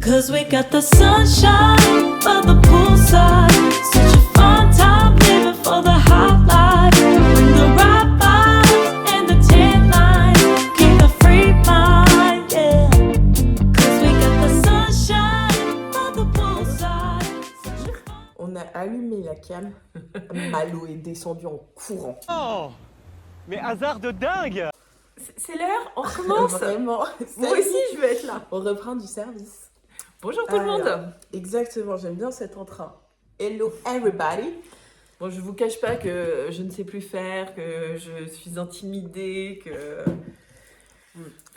'Cause we got the sunshine by the poolside. Such a fun time living for the hot life. Bring the right vibes and the tan line. Keep a free mind, yeah. 'Cause we got the sunshine by the poolside. Such a fun. On a allumé la cam, Malo est descendu en courant. Oh, mais hasard de dingue! C'est l'heure, on recommence. Vraiment. Moi aussi, je veux être là. On reprend du service. Bonjour tout le monde. Exactement, j'aime bien cet entrain. Hello everybody. Bon, je vous cache pas que je ne sais plus faire, que je suis intimidée, que...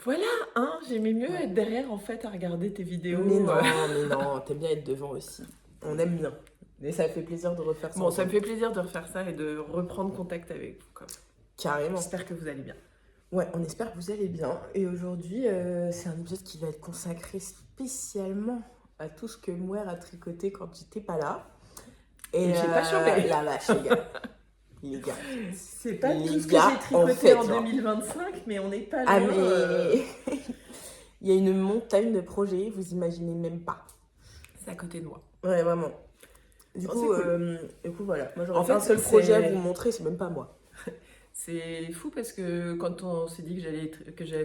Voilà, hein, j'aimais mieux être derrière en fait à regarder tes vidéos. Mais non, t'aimes bien être devant aussi. On aime bien. Et ça fait plaisir de refaire ça. Bon, ça me fait plaisir de refaire ça et de reprendre contact avec vous. Quoi. Carrément. J'espère que vous allez bien. Ouais, on espère que vous allez bien. Et aujourd'hui, c'est un épisode qui va être consacré spécialement à tout ce que Mouer a tricoté quand j'étais pas là. Et j'ai pas chopé. La vache, les gars. Les gars. C'est pas Les tout ce que gars, j'ai tricoté en fait, en genre. 2025, mais on n'est pas Ah, loin. mais il y a une montagne de projets, vous imaginez même pas. C'est à côté de moi. Ouais, vraiment. Du Oh, coup, c'est cool. voilà. Moi, j'aurais En fait un fait, seul projet à c'est- vous montrer, c'est même pas moi. C'est fou parce que quand on s'est dit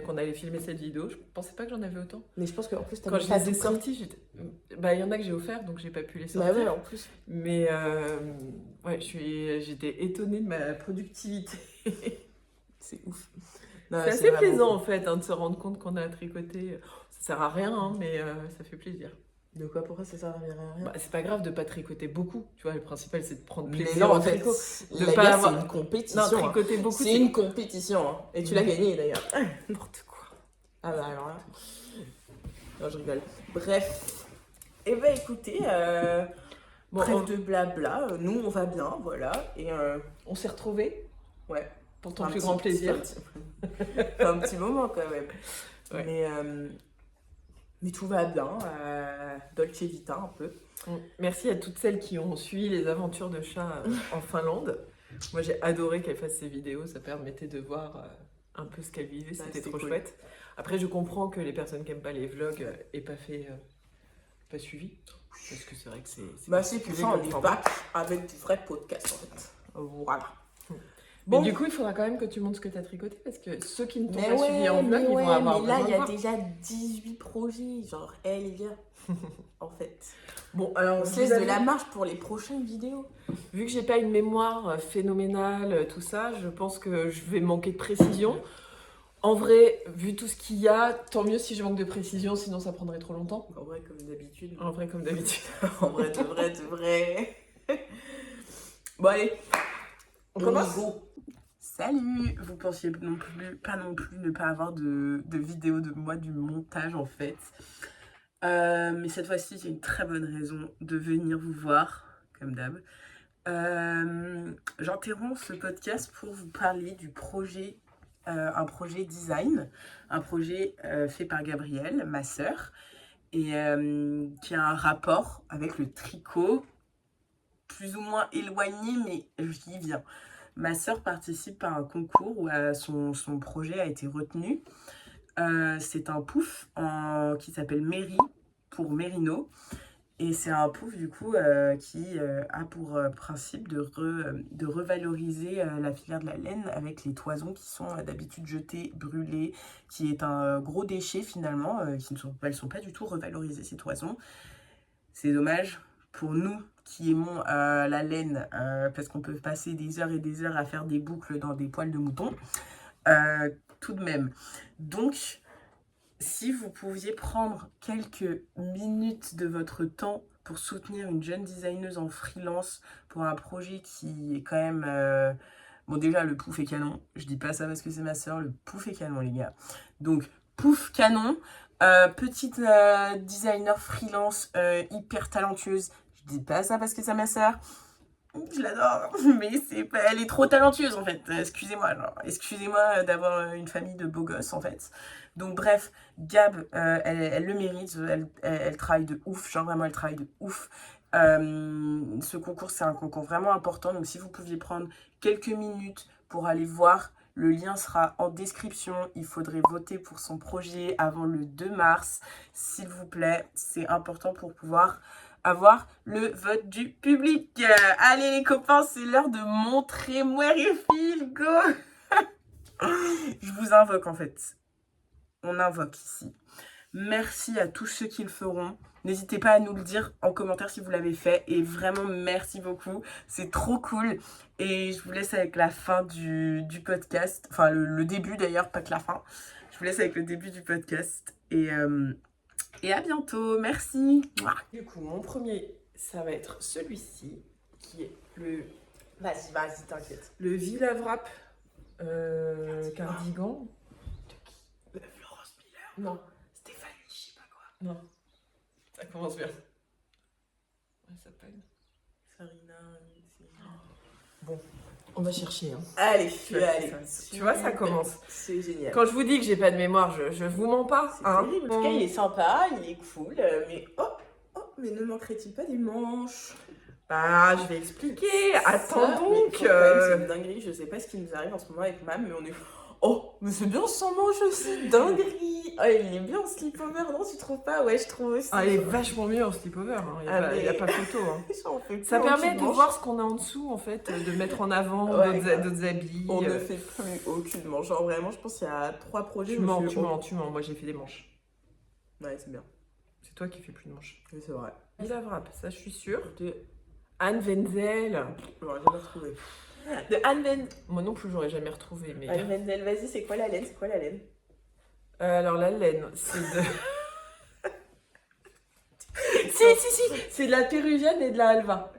qu'on allait filmer cette vidéo, je pensais pas que j'en avais autant. Mais je pense qu'en plus, t'as Quand même je pas les ai tout pris. sortis, il y en a que j'ai offert, donc j'ai pas pu les sortir. Bah ouais, en plus. Mais ouais, j'étais étonnée de ma productivité. C'est ouf. Non, C'est assez vraiment plaisant cool. en fait hein, de se rendre compte qu'on a tricoté. Ça sert à rien, hein, mais ça fait plaisir. De quoi, pourquoi ça sert à rien? Bah, c'est pas grave de pas tricoter beaucoup, tu vois, le principal c'est de prendre Mais plaisir non, au en fait, tricot. les De gars, pas avoir- c'est une Non, compétition. hein. tricoter beaucoup, C'est une compétition. Hein. Et tu l'as gagné d'ailleurs. n'importe quoi. Ah bah alors là. Non, je rigole. Bref. Eh ben écoutez, Bon, trêve de blabla, nous on va bien, voilà. Et on s'est retrouvés ouais. pour ton Un plus petit- grand plaisir. un petit moment quand même. Ouais. Mais tout va bien, Dolce Vita un peu. Merci à toutes celles qui ont suivi les aventures de chat en Finlande. Moi, j'ai adoré qu'elle fasse ces vidéos. Ça permettait de voir un peu ce qu'elle vivait. Ouais, C'était c'était trop cool. chouette. Après, je comprends que les personnes qui n'aiment pas les vlogs aient pas fait, pas suivi. Parce que c'est vrai que c'est Bah c'est pour ça on particulier est comme back avec du vrai podcast en fait. Voilà. Mais du coup, il faudra quand même que tu montres ce que tu as tricoté. Parce que ceux qui ne t'ont Mais pas suivi en vlog, ils vont avoir mais là besoin il y de a voir. déjà 18 projets, genre, les gars, en fait. Bon, alors, On se laisse de la marge pour les prochaines vidéos. vu que j'ai pas une mémoire phénoménale, tout ça, je pense que je vais manquer de précision. En vrai, vu tout ce qu'il y a, tant mieux si je manque de précision, sinon ça prendrait trop longtemps. En vrai, comme d'habitude. En vrai, comme d'habitude. En vrai, de vrai. Bon, allez, On commence. go. Salut. Vous pensiez pas non plus ne pas avoir de vidéo de moi du montage en fait. Mais cette fois-ci, j'ai une très bonne raison de venir vous voir, comme d'hab. J'interromps ce podcast pour vous parler du projet, un projet design, un projet fait par Gabrielle, ma sœur, et qui a un rapport avec le tricot, plus ou moins éloigné, mais j'y viens. Ma sœur participe à un concours où son projet a été retenu. C'est un pouf qui s'appelle Mary pour Mérino. Et c'est un pouf du coup qui a pour principe de revaloriser la filière de la laine avec les toisons qui sont d'habitude jetées, brûlées, qui est un gros déchet finalement, elles sont pas du tout revalorisées ces toisons. C'est dommage pour nous qui aimons la laine parce qu'on peut passer des heures et des heures à faire des boucles dans des poils de mouton. Tout de même. Donc, si vous pouviez prendre quelques minutes de votre temps pour soutenir une jeune designeuse en freelance pour un projet qui est quand même... Bon, déjà, le pouf est canon. Je dis pas ça parce que c'est ma soeur. Le pouf est canon, les gars. Donc, pouf canon. Petite designer freelance hyper talentueuse. Je dis pas ça parce que c'est ma soeur. Je l'adore, mais elle est trop talentueuse en fait. Excusez-moi d'avoir une famille de beaux gosses en fait. Donc bref, Gab, elle le mérite, elle travaille de ouf, genre vraiment elle travaille de ouf. Ce concours, c'est un concours vraiment important, donc si vous pouviez prendre quelques minutes pour aller voir Le lien sera en description. Il faudrait voter pour son projet avant le 2 mars. S'il vous plaît, c'est important pour pouvoir avoir le vote du public. Allez les copains, c'est l'heure de montrer Mwerefield, go. Je vous invoque en fait. On invoque ici. Merci à tous ceux qui le feront. N'hésitez pas à nous le dire en commentaire si vous l'avez fait. Et vraiment, merci beaucoup. C'est trop cool. Et je vous laisse avec la fin du podcast. Enfin, le début d'ailleurs, pas que la fin. Je vous laisse avec le début du podcast. Et à bientôt. Merci. Mouah. Du coup, mon premier, ça va être celui-ci, qui est le... Vas-y, t'inquiète. Le Villa Wrap cardigan. De qui Florence Miller. Non, Stéphanie, je sais pas quoi. non. Ça commence bien. Elle s'appelle... Farina. Bon, on va chercher. Hein. Allez, Tu vois, allez. Tu vois, ça commence. C'est génial. Quand je vous dis que j'ai pas de mémoire, je vous mens pas. C'est Hein. terrible. En tout cas, il est sympa, il est cool. Mais mais ne manquerait-il pas des manches? Bah, je vais expliquer. Attends Ça, donc. mais quand même, c'est une dinguerie. Je sais pas ce qui nous arrive en ce moment avec Mam, mais on est. Oh, mais c'est bien sans manche aussi, dinguerie. Oh, il est bien en slip-over, non, tu trouves pas? Ouais, je trouve aussi. Ah, il est vachement mieux en slip-over. Hein. Il n'y a, pas photo. Hein. Ça, on fait plus Ça en permet petite de manche. voir ce qu'on a en dessous, en fait, de mettre en avant Ouais, d'autres habits. On ne fait plus aucune manche. Genre vraiment, je pense qu'il y a 3 projets. Tu où je mens, fais- tu mens, tu mens. Moi, j'ai fait des manches. Ouais, c'est bien. C'est toi qui fais plus de manches. Oui, c'est vrai. Villa Wrap, ça, je suis sûre. De... Anne Wenzel. J'aurais jamais retrouvé. De Anne Wenzel. Moi non plus, j'aurais jamais retrouvé. Mais... Anne Wenzel, vas-y, c'est quoi la laine? C'est quoi la laine? Alors, la laine, c'est de... si, c'est de la péruvienne et de la halva.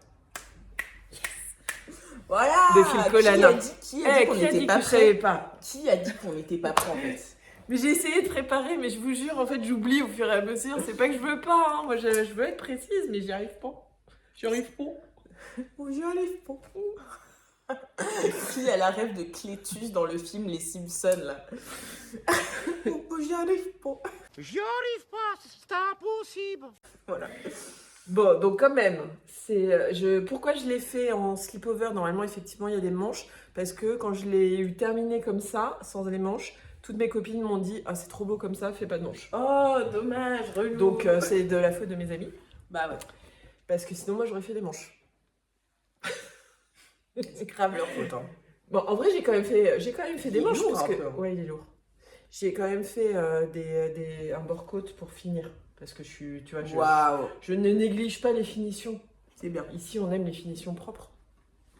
Voilà. De Phil Collana. Qui a dit qu'on qui a n'était dit pas que je savais prêts? pas? Qui a dit qu'on n'était pas prêts en fait? Mais j'ai essayé de préparer, mais je vous jure, en fait, j'oublie au fur et à mesure. C'est pas que je veux pas, hein. Moi, je veux être précise, mais j'y arrive pas. J'y arrive pas. Oh, j'y arrive pas. Qui a la rêve de Clétus dans le film Les Simpsons là? Oh, j'y arrive pas. J'y arrive pas, c'est impossible. Voilà. Bon, donc quand même, pourquoi je l'ai fait en slip-over? Normalement, effectivement, il y a des manches. Parce que quand je l'ai eu terminé comme ça, sans les manches, toutes mes copines m'ont dit « Ah, c'est trop beau comme ça, fais pas de manches. Oh, dommage, relou. » Donc, c'est de la faute de mes amis. Bah ouais. Parce que sinon, moi, j'aurais fait des manches. C'est grave leur faute. Hein. Bon, en vrai, j'ai quand même fait des Il est manches. lourd, Parce un que... peu. Ouais, il est lourd. J'ai quand même fait un bord-côte pour finir. Parce que tu vois, Waouh. je ne néglige pas les finitions. C'est bien. Ici, on aime les finitions propres.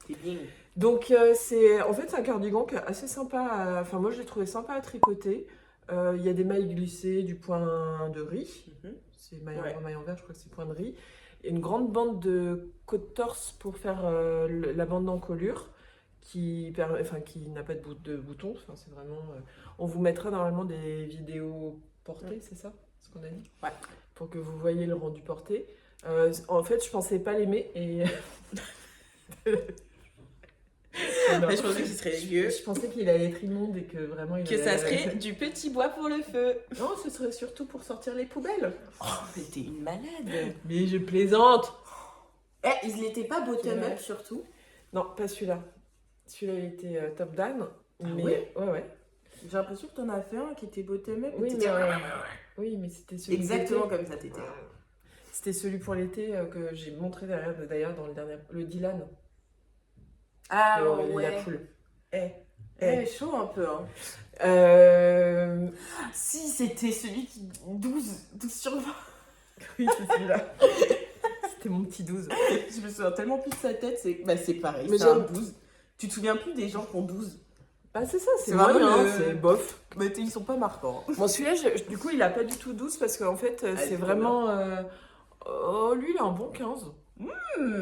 C'est bien. Donc, c'est un cardigan qui est assez sympa. Enfin, moi, je l'ai trouvé sympa à tricoter. Il y a des mailles glissées, du point de riz. C'est maille en vert, je crois que c'est point de riz. Et une grande bande de côte torse pour faire la bande d'encolure qui n'a pas de boutons. Enfin, c'est vraiment. On vous mettra normalement des vidéos portées, c'est ça ce qu'on a dit? Ouais. Pour que vous voyez le rendu porté. En fait, je pensais pas l'aimer et. Non. Mais je pensais qu'il serait dégueu. Je pensais qu'il allait être immonde et que vraiment il Que allait- ça serait du petit bois pour le feu. Non, ce serait surtout pour sortir les poubelles. Oh, mais t'es une malade. Mais je plaisante. Il n'était pas bottom-up surtout. Non, pas celui-là. Celui-là, il était top down. Mais ouais ouais. J'ai l'impression que t'en as fait un qui était bottom-up. Oui, et mais t'étais- oui, mais c'était celui Exactement d'été. comme ça t'étais. C'était celui pour l'été que j'ai montré d'ailleurs dans le Dylan. Ah La poule. chaud un peu. Hein. Si, c'était celui qui 12 sur 20. Oui, c'est celui-là. C'était mon petit 12. Je me souviens tellement plus de sa tête, c'est pareil, Mais c'est un j'aime- 12. Tu te souviens plus des gens qui ont 12? Bah c'est ça, c'est C'est vraiment moyen, le- c'est bof. Mais ils sont pas marquants. Bon, celui-là, du coup, il a pas du tout 12 parce qu'en fait, c'est trop vraiment... Oh, lui, il a un bon 15.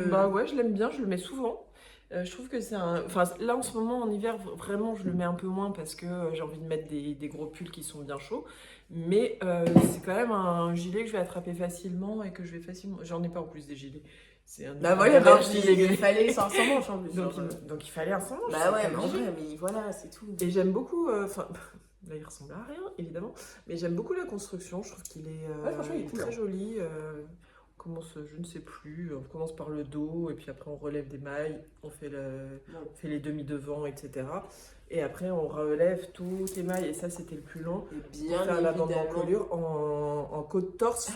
Bah ouais, je l'aime bien, je le mets souvent. Je trouve que c'est un... Enfin, là, en ce moment, en hiver, vraiment, je le mets un peu moins parce que j'ai envie de mettre des gros pulls qui sont bien chauds. Mais c'est quand même un gilet que je vais attraper facilement et que je vais facilement... J'en ai pas en plus des gilets. C'est un Bah voilà, un bah, il fallait 500 manches en plus. donc, genre. donc il fallait un sans manche. Bah ouais, c'est mais en obligé. vrai, mais voilà, c'est tout. Et j'aime beaucoup, enfin, là il ressemble à rien évidemment, mais j'aime beaucoup la construction, je trouve qu'il est, Ouais, franchement, il est il est cool, très hein. joli. On commence, je ne sais plus, on commence par le dos et puis après on relève des mailles, on fait les demi-devants, etc. Et après, on relève toutes les mailles. Et ça, c'était le plus long. Et Pour bien faire la bande évidemment, d'encolure en côte torse.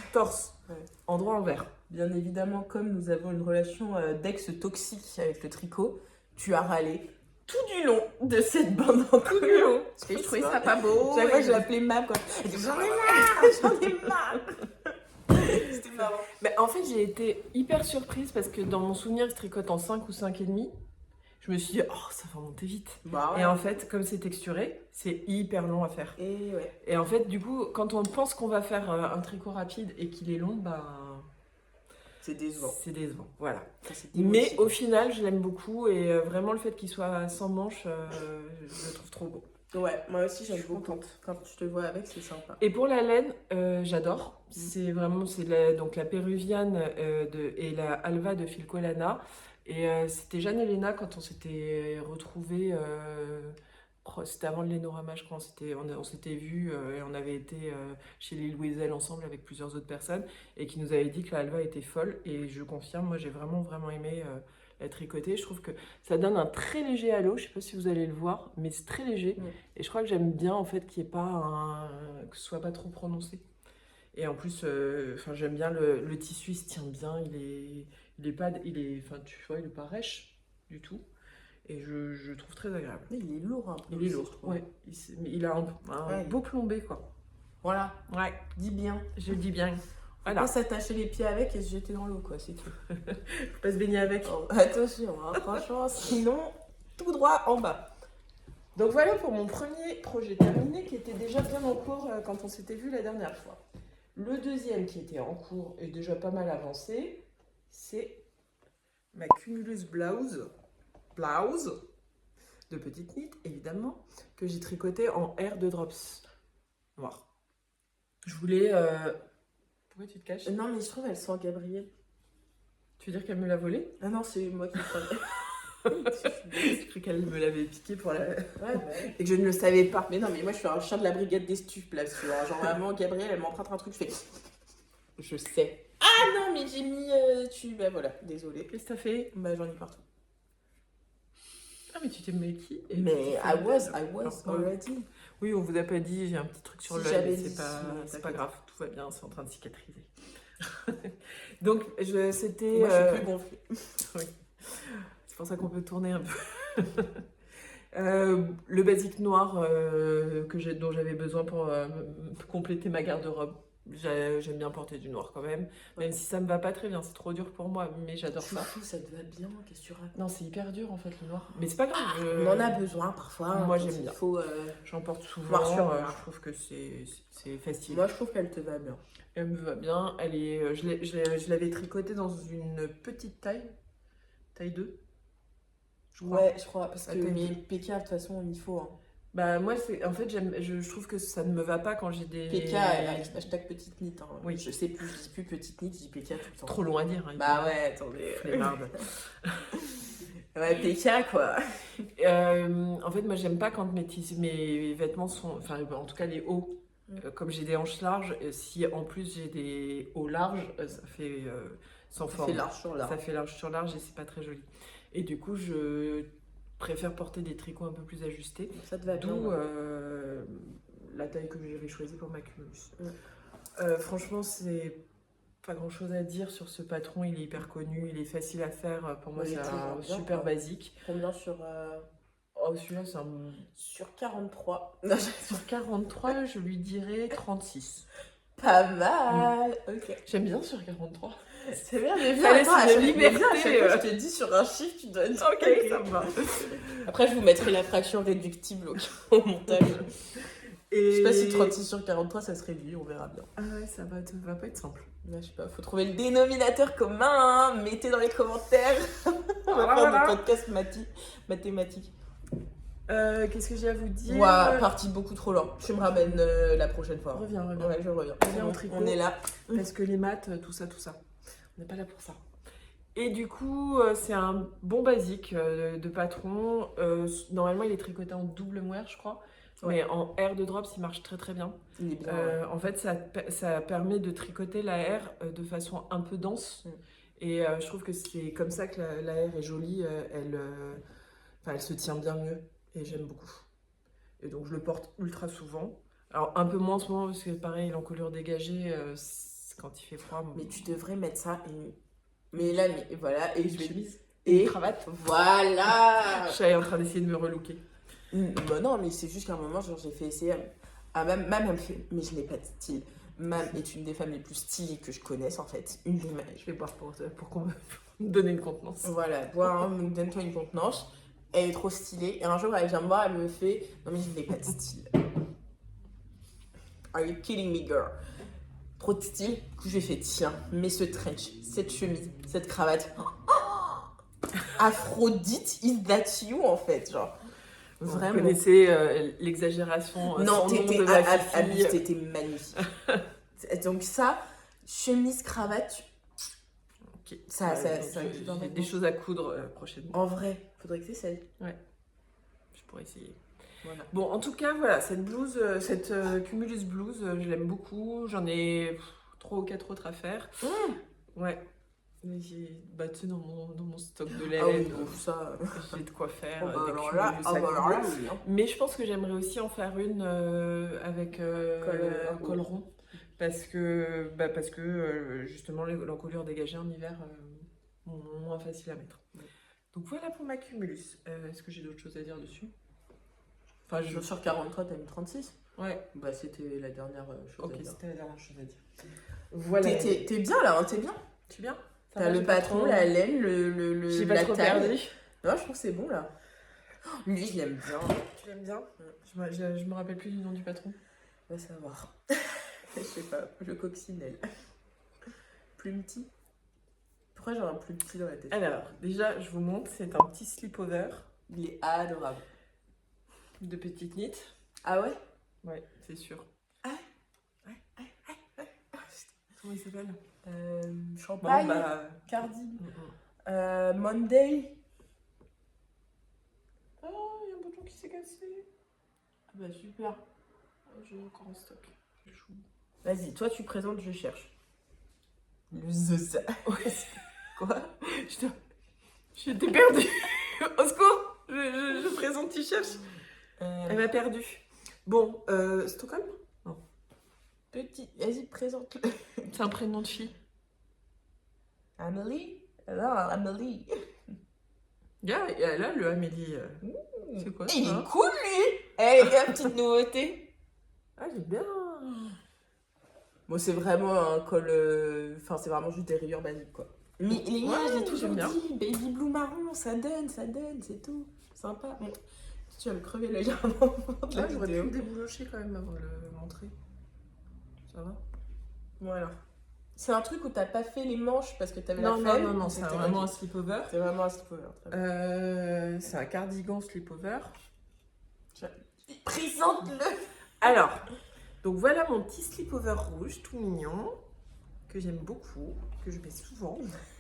Ouais. Endroit envers. bien évidemment, comme nous avons une relation d'ex toxique avec le tricot, tu as râlé tout du long de cette bande d'encolure. Parce que je trouvais ça pas beau. Chaque fois, je l'appelais Mab, quoi. Elle disait, j'en ai marre, j'en ai marre. C'était marrant. Mais en fait, j'ai été hyper surprise parce que dans mon souvenir, il se tricote en 5 ou 5,5. Je me suis dit, oh, ça va monter vite. Bah ouais. Et en fait, comme c'est texturé, c'est hyper long à faire. Et ouais. Et en fait, du coup, quand on pense qu'on va faire un tricot rapide et qu'il est long, bah, C'est décevant. c'est décevant. Voilà. C'est Mais démotivant. au final, je l'aime beaucoup et vraiment le fait qu'il soit sans manches, je le trouve trop beau. Ouais, moi aussi Je j'aime suis beaucoup. contente. Quand je te vois avec, c'est sympa. Et pour la laine, j'adore. C'est vraiment donc la péruvienne et la Alva de Filcolana. Et c'était Jeanne et Léna quand on s'était retrouvés. C'était avant le Lénorama, je crois. On s'était vus et on avait été chez les Louiselle ensemble avec plusieurs autres personnes et qui nous avaient dit que la Alva était folle. Et je confirme, moi j'ai vraiment aimé la tricoter. Je trouve que ça donne un très léger halo. Je sais pas si vous allez le voir, mais c'est très léger. Et je crois que j'aime bien en fait qu'il y ait pas que ce soit pas trop prononcé. Et en plus, j'aime bien le tissu, il se tient bien. Il est pas rêche du tout. Et je trouve très agréable. Il est lourd un peu. Il est lourd, ouais. Il a un Ouais. beau plombé, quoi. Voilà, Ouais, dis bien. je dis bien. Faut Voilà. pas s'attacher les pieds avec et se jeter dans l'eau, quoi, c'est tout. Faut pas se baigner avec. Oh, attention, hein, franchement, sinon, tout droit en bas. Donc voilà pour mon premier projet terminé qui était déjà bien en cours quand on s'était vu la dernière fois. Le deuxième qui était en cours et déjà pas mal avancé, c'est ma Cumulus blouse de petite knit évidemment, que j'ai tricoté en air de drops noir. Je voulais... Pourquoi tu te caches? Non, mais je trouve elle sent Gabriel. Tu veux dire qu'elle me l'a volé? Ah non, c'est moi qui sens. J'ai cru qu'elle me l'avait piqué pour la... Ouais. Et que je ne le savais pas. Mais non, mais moi je suis un chien de la brigade des stupes là. Tu vois. Genre vraiment, Gabriel, elle m'emprunte un truc, je fais. Je sais. Ah non, mais j'ai mis. Bah voilà, désolée. Qu'est-ce que t'as fait? Bah j'en ai partout. Ah mais tu t'es maquillée. Mais I was already. Oui, on vous a pas dit, j'ai un petit truc sur Si, l'œil, j'avais mais dit, c'est pas t'inquiète. grave, tout va bien, c'est en train de cicatriser. Donc, c'était... Moi je suis plus gonflée. Oui. C'est pour ça qu'on peut tourner un peu. Le basique noir dont j'avais besoin pour compléter ma garde-robe. J'aime bien porter du noir quand même, même si ça me va pas très bien, c'est trop dur pour moi, mais j'adore ça. Ça te va bien, qu'est-ce que tu racontes? Non, c'est hyper dur en fait le noir, mais c'est pas grave. On en a besoin parfois. Moi, quand j'aime il bien. faut, J'en porte souvent, Noir sur noir. je trouve que c'est facile. Moi je trouve qu'elle te va bien. Elle me va bien, je l'avais tricotée dans une petite taille 2. Je crois. Ouais, je crois, parce que Attends, mais PK de toute façon il faut. Hein. Bah moi en fait je trouve que ça ne me va pas quand j'ai des... PK, hashtag petite nit. Hein. Oui. Je sais plus, je dis plus petite nit, je dis PK tout le temps. Trop long à dire. Hein, Bah ouais, attendez. flemmarde. Ouais, PK quoi. En fait moi j'aime pas quand mes vêtements sont... Enfin en tout cas les hauts. Comme j'ai des hanches larges, si en plus j'ai des hauts larges, ça fait sans forme. Ça fait large sur large. Ça fait large sur large et c'est pas très joli. Et du coup je préfère porter des tricots un peu plus ajustés. Ça te va bien. D'où ouais. la taille que j'avais choisie pour ma Cumulus. Franchement, c'est pas grand chose à dire sur ce patron. Il est hyper connu, il est facile à faire. Pour moi, Il est c'est toujours un bien, super quoi. basique. Combien sur. Oh, celui-là, c'est un. Sur 43. Sur 43, je lui dirais 36. Pas mal. Ok. J'aime bien sur 43. C'est bien, mais Ça laisse une liberté, à chaque fois que je te dis sur un chiffre, tu donnes. Ok, ça me va. Après, je vous mettrai la fraction réductible au montage. Et... Je sais pas si 36 sur 43 ça se réduit, on verra bien. Ah ouais, ça va pas être simple. Là, je sais pas, faut trouver le dénominateur commun, hein. Mettez dans les commentaires. On va faire Voilà. des podcasts mathématiques. Qu'est-ce que j'ai à vous dire? Ouah, parti beaucoup trop loin. Tu me ramènes la prochaine fois. Reviens. Ouais, je reviens. Reviens au tricot. On est là. Parce que les maths, tout ça. On n'est pas là pour ça. Et du coup, c'est un bon basique de patron. Normalement, il est tricoté en double moire, je crois. Ouais. Mais en air de drops, il marche très très bien. Il est bien. En fait, ça permet de tricoter la air de façon un peu dense. Et je trouve que c'est comme ça que la air est jolie. Elle se tient bien mieux. Et j'aime beaucoup. Et donc je le porte ultra souvent. Alors un peu moins en ce moment parce que pareil, l'encolure dégagée, quand il fait froid. Mais tu devrais mettre ça mais là, mais voilà, et une je vais... chemise, Et une cravate. voilà. Je suis en train d'essayer de me relooker. Bah non, mais c'est juste qu'à un moment, genre, j'ai fait essayer à Mam, elle me fait, mais je n'ai pas de style. Mam est une des femmes les plus stylées que je connaisse, en fait. Une des Je vais boire pour qu'on me donne une contenance. Voilà, bois, donne-toi une contenance. Elle est trop stylée. Et un jour, elle vient me voir, elle me fait, non mais je n'ai pas de style. Are you kidding me, girl? Trop de style. Du coup, j'ai fait, tiens, mets ce trench, cette chemise, cette cravate. Aphrodite, is that you, en fait, genre. Vraiment. Vous connaissez l'exagération Non, sans nom de ma fille. t'étais magnifique. Donc ça, chemise, cravate, Ok. ça, j'ai des choses à coudre prochainement. en vrai, faudrait que t'essayes. Je pourrais essayer. Voilà. Bon, en tout cas, voilà, cette blouse, cette Cumulus blouse, je l'aime beaucoup. J'en ai 3 ou 4 autres à faire. Ouais. Mais bah, tu sais, dans mon stock de laine, Ah oui, donc ça. j'ai de quoi faire. Oh, bah des alors là, cumulus ah à bah alors là, coudre. oui, hein. Mais je pense que j'aimerais aussi en faire une avec un col rond. Parce que justement, l'encolure dégagée en hiver, moins facile à mettre. Donc voilà pour ma Cumulus. Est-ce que j'ai d'autres choses à dire dessus? Enfin, Sur 43, t'as mis 36? Ouais, Bah, c'était la dernière chose ok, à dire. c'était la dernière chose à dire. Voilà. T'es bien là, hein, t'es bien. Tu bien? Ça T'as va, le j'ai pas patron, trop- la laine, le J'ai pas la trop taille. perdu. Non, je trouve que c'est bon là. Oh, lui, je l'aime bien. Tu l'aimes bien? Je me rappelle plus du nom du patron. On va savoir. Je sais pas, le coccinelle. Plumetis. Pourquoi j'ai un plus petit dans la tête? Alors, déjà, je vous montre, c'est un petit slip-over Il est adorable. de petite knit. Ah ouais? Ouais, c'est sûr. Comment il s'appelle? Champagne, Bon, bah... Cardi, Monday. Oh, il y a un bouton qui s'est cassé. Ah bah super. J'ai encore en stock. J'ai chaud. Vas-y, toi tu présentes, je cherche. Le zoza. Quoi? J'étais perdue. Au secours. Je présente, tu cherches. Elle m'a perdue. Bon, Stockholm? Non. Petit, vas-y, présente-le. C'est un prénom de fille. Amélie? Alors, Amélie. Là, le Amélie. C'est quoi Il ça? est cool lui! Eh les gars, petite nouveauté. Ah, il est bien. Bon, c'est vraiment un col. Enfin, c'est vraiment juste des rayures basiques quoi. Mais les gars, Ouais, j'ai toujours j'aime bien. dit, baby blue marron, ça donne, c'est tout. Sympa. Bon, tu vas me crever l'œil avant de la Ouais, j'aurais pu vidéo. me déboulocher quand même avant de le montrer. Ça va? Voilà. C'est un truc où t'as pas fait les manches parce que t'avais Non, la flemme. non, c'est vraiment un slip-over. C'est vraiment un slip-over. très bien. C'est un cardigan slip-over. Présente-le! Alors, donc voilà mon petit slip-over rouge, tout mignon, que j'aime beaucoup, que je mets souvent,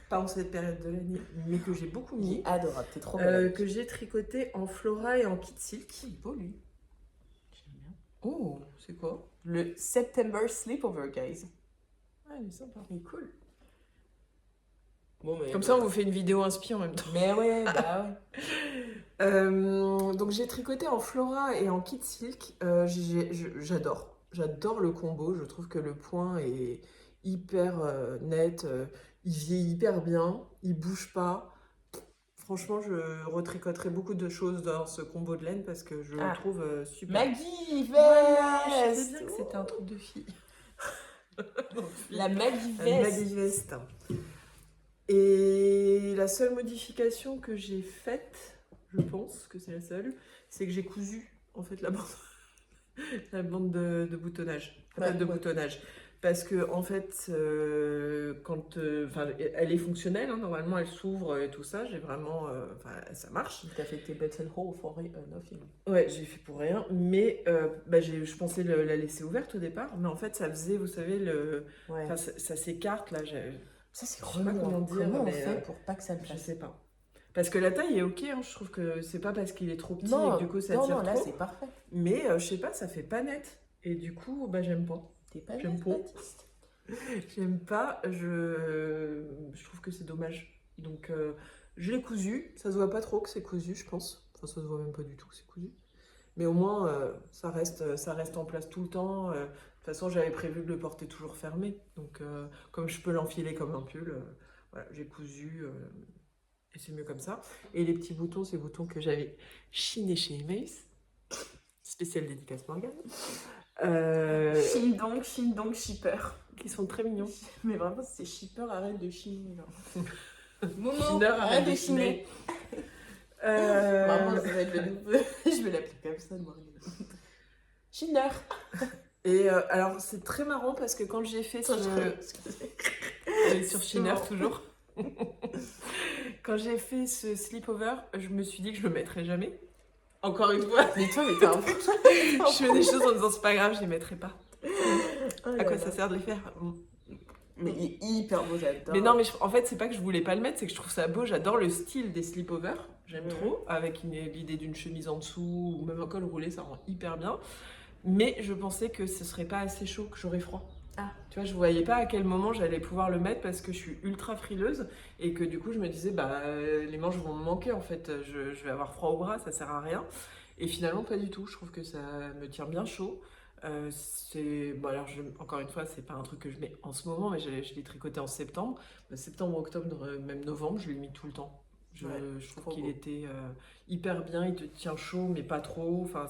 pas en cette période de l'année, mais que j'ai beaucoup Il mis, est adorable, t'es trop belle. que j'ai tricoté en Flora et en kit silk. Il est beau lui. J'aime bien. Oh, c'est quoi? Le September Sleepover, guys. Ah, il est sympa. Il est cool. Bon, mais Comme ça, on vous fait une vidéo inspi en même temps. Mais ouais, bah ouais. Donc j'ai tricoté en Flora et en kit silk. J'adore. J'adore le combo. Je trouve que le point est hyper net. Il vieillit hyper bien. Il bouge pas. Franchement, je retricoterai beaucoup de choses dans ce combo de laine parce que je le trouve super. Maggie Voilà, je Vest. savais bien que c'était un truc de fille. La Maggie La Vest. Maggie Vest. Et la seule modification que j'ai faite, je pense que c'est la seule, c'est que j'ai cousu en fait la bande, la bande de boutonnage, la patte de boutonnage. Parce que en fait, quand, elle est fonctionnelle, hein, normalement elle s'ouvre et tout ça, j'ai vraiment, ça marche. T'as fait tes button hole for nothing. Ouais, j'ai fait pour rien, mais je pensais la laisser ouverte au départ, mais en fait ça faisait, vous savez, Ouais. ça s'écarte là. Ça c'est Je sais pas relou. comment Comment, dire, on mais, fait pour pas que ça le Je fasse? sais pas. Parce que la taille est ok, hein, je trouve que c'est pas parce qu'il est trop petit Non, et que du coup ça non, tire non, là trop. c'est parfait. Mais je sais pas, ça fait pas net. Et du coup, j'aime pas. T'es pas J'aime nette, pas. Baptiste. J'aime pas, je trouve que c'est dommage. Donc je l'ai cousu, ça se voit pas trop que c'est cousu, je pense. Enfin, ça se voit même pas du tout que c'est cousu. Mais au moins, ça reste en place tout le temps. De toute façon, j'avais prévu de le porter toujours fermé. Donc, comme je peux l'enfiler comme un pull, voilà, j'ai cousu et c'est mieux comme ça. Et les petits boutons, ces boutons que j'avais chinés chez Emails, spécial dédicace Morgane, Chine donc, shipper. qui sont très mignons. Mais vraiment, c'est shipper, arrête de chiner. Momo, Chineur, arrête de chiner. Vraiment, ça va être le nouveau. Je vais l'appeler comme ça, Morgane. Chiner. Et alors, c'est très marrant parce que quand j'ai fait ce... Elle est sur Shiner toujours. Quand j'ai fait ce sleepover, je me suis dit que je le mettrais jamais. Encore une fois. Mais toi, mais t'es un fou. Je fais des choses en disant c'est pas grave, je les mettrai pas. Oh À là quoi là. ça sert de les faire? Mais il est hyper beau, j'adore. Mais non, mais en fait, c'est pas que je voulais pas le mettre, c'est que je trouve ça beau. J'adore le style des sleepovers. J'aime trop. Avec l'idée d'une chemise en dessous ou même un col roulé, ça rend hyper bien. Mais je pensais que ce serait pas assez chaud, que j'aurais froid. Ah. Tu vois, je voyais pas à quel moment j'allais pouvoir le mettre parce que je suis ultra frileuse et que du coup, je me disais, bah, les manches vont me manquer en fait. Je vais avoir froid au bras, ça sert à rien. Et finalement, pas du tout. Je trouve que ça me tient bien chaud. Bon, alors, encore une fois, c'est pas un truc que je mets en ce moment, mais je l'ai tricoté en septembre. Septembre, octobre, même novembre, je l'ai mis tout le temps. Je trouve qu'il était hyper bien. Il te tient chaud, mais pas trop. Enfin,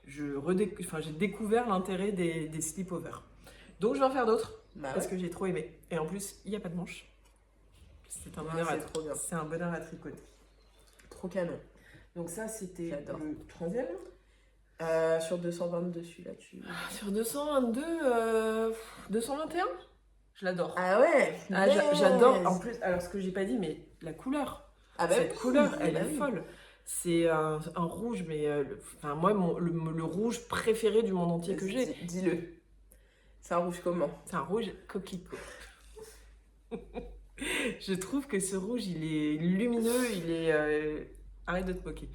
j'ai découvert l'intérêt des sleepovers. Donc, je vais en faire d'autres parce que j'ai trop aimé. Et en plus, il n'y a pas de manche. C'est un bonheur trop bien. C'est un bonheur à tricoter. Trop canon. Donc ça, c'était J'adore. le troisième. Sur 222, celui-là, tu... Sur 222, 221, je l'adore. Ah ouais, J'adore. En plus, alors ce que j'ai pas dit, mais la couleur. Ah bah Cette oui, couleur, elle bah est oui. folle. C'est un rouge, mais enfin, moi, le rouge préféré du monde entier que j'ai. Dis-le. C'est un rouge comment? C'est un rouge coquelicot. Je trouve que ce rouge, il est lumineux, il est... Arrête de te moquer.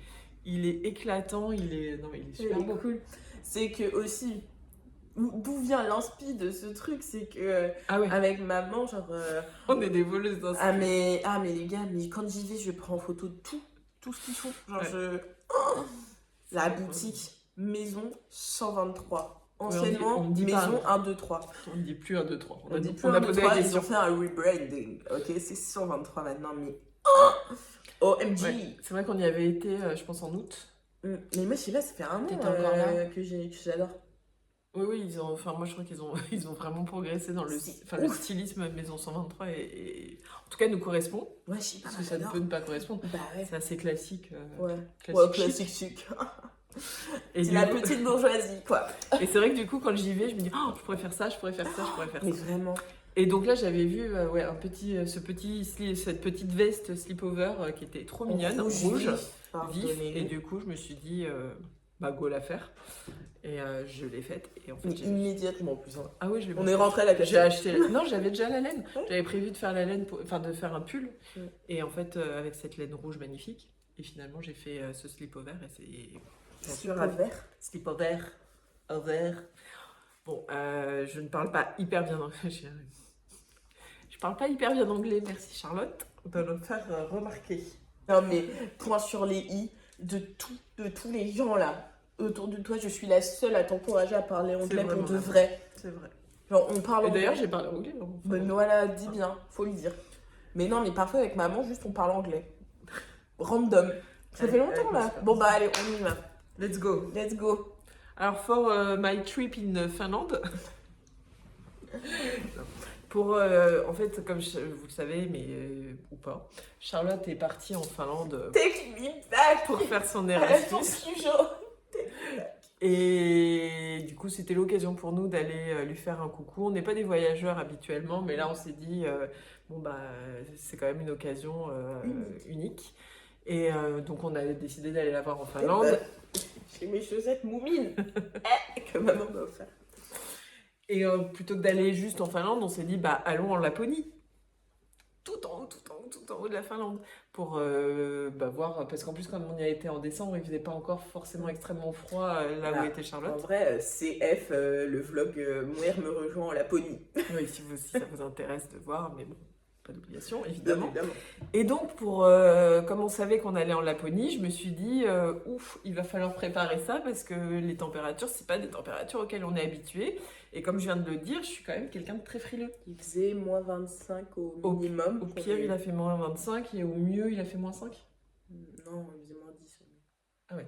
Il est éclatant, il est super beau. Cool. C'est que aussi, d'où vient l'inspi de ce truc, c'est que Ah ouais, avec maman, genre... on est des voleuses dans Ah mais les gars, mais quand j'y vais, je prends en photo de tout ce qu'ils font. Genre Ouais. La boutique Maison 123. on dit Anciennement, pas, Maison non. 1, 2, 3. On ne dit plus 1, 2, 3. On dit plus on a 1, 2, posé 3, la ils question. ont fait un rebranding. Ok, c'est 123 maintenant, mais... OMG. Ouais, c'est vrai qu'on y avait été, je pense, en août. Mais moi, je sais pas, ça fait un an T'étais encore là que j'adore. Oui, enfin, moi je crois qu'ils ont vraiment progressé dans le C'est ouf. stylisme Maison 123 et en tout cas nous correspond, Ouais, je sais pas, parce que ça ne j'adore. peut ne pas correspondre. Bah ouais. C'est assez classique. Ouais, Classique classique chic. chic. Et, C'est du la coup- petite bourgeoisie, quoi. et c'est vrai que du coup, quand j'y vais, je me dis, oh, je pourrais faire ça, je pourrais faire ça, je pourrais faire Mais ça. vraiment. Et donc là, j'avais vu cette petite veste sleepover qui était trop mignonne, rouge, vif. Et du coup, je me suis dit, bah go la faire. Et je l'ai faite. Et en fait, Immédiatement en plus. Hein. ah oui, je l'ai On est rentré à la J'ai acheté. Non, j'avais déjà la laine. Ouais. J'avais prévu de faire la laine, enfin de faire un pull. Ouais. Et en fait, avec cette laine rouge magnifique. Et finalement, j'ai fait ce sleepover et c'est. J'en suis ravie. vert. Sleepover. Over. Bon, je ne parle pas hyper bien anglais. Je parle pas hyper bien anglais, merci Charlotte de le faire remarquer. Non mais, point sur les i, de tous les gens là, autour de toi, je suis la seule à t'encourager à parler anglais pour vraiment de vrai. vrai. C'est vrai. Genre, on parle Et anglais. d'ailleurs, j'ai parlé anglais. Hein. Mais voilà, dis bien, faut le dire. Mais non, mais parfois avec maman, juste on parle anglais. Random. Ça fait longtemps là. Bon bah allez, on y va. Let's go. Let's go. Alors, for my trip in Finlande, pour, en fait, comme vous le savez, mais ou pas, Charlotte est partie en Finlande Take me back. pour faire son Reste ton Erasmus. sujet. Et du coup, c'était l'occasion pour nous d'aller lui faire un coucou. On n'est pas des voyageurs habituellement, mais là, on s'est dit, bon, bah, c'est quand même une occasion unique. Et donc, on a décidé d'aller la voir en Finlande. J'ai mes chaussettes moumines que maman m'a offert. Et plutôt que d'aller juste en Finlande, on s'est dit, bah, allons en Laponie. Tout en haut de la Finlande. Pour voir, parce qu'en plus, comme on y a été en décembre, il faisait pas encore forcément extrêmement froid là où était En Charlotte. vrai, CF, le vlog Mouer me rejoint en Laponie. Oui, si ça vous intéresse de voir, mais bon. pas d'obligation, évidemment. Évidemment. Et donc, comme on savait qu'on allait en Laponie, je me suis dit, ouf, il va falloir préparer ça parce que les températures, c'est pas des températures auxquelles on est habitué. Et comme je viens de le dire, je suis quand même quelqu'un de très frileux. Il faisait moins 25 au minimum. Au pire, il a fait moins 25 et au mieux, il a fait moins 5. Non, il faisait moins 10. Ah ouais.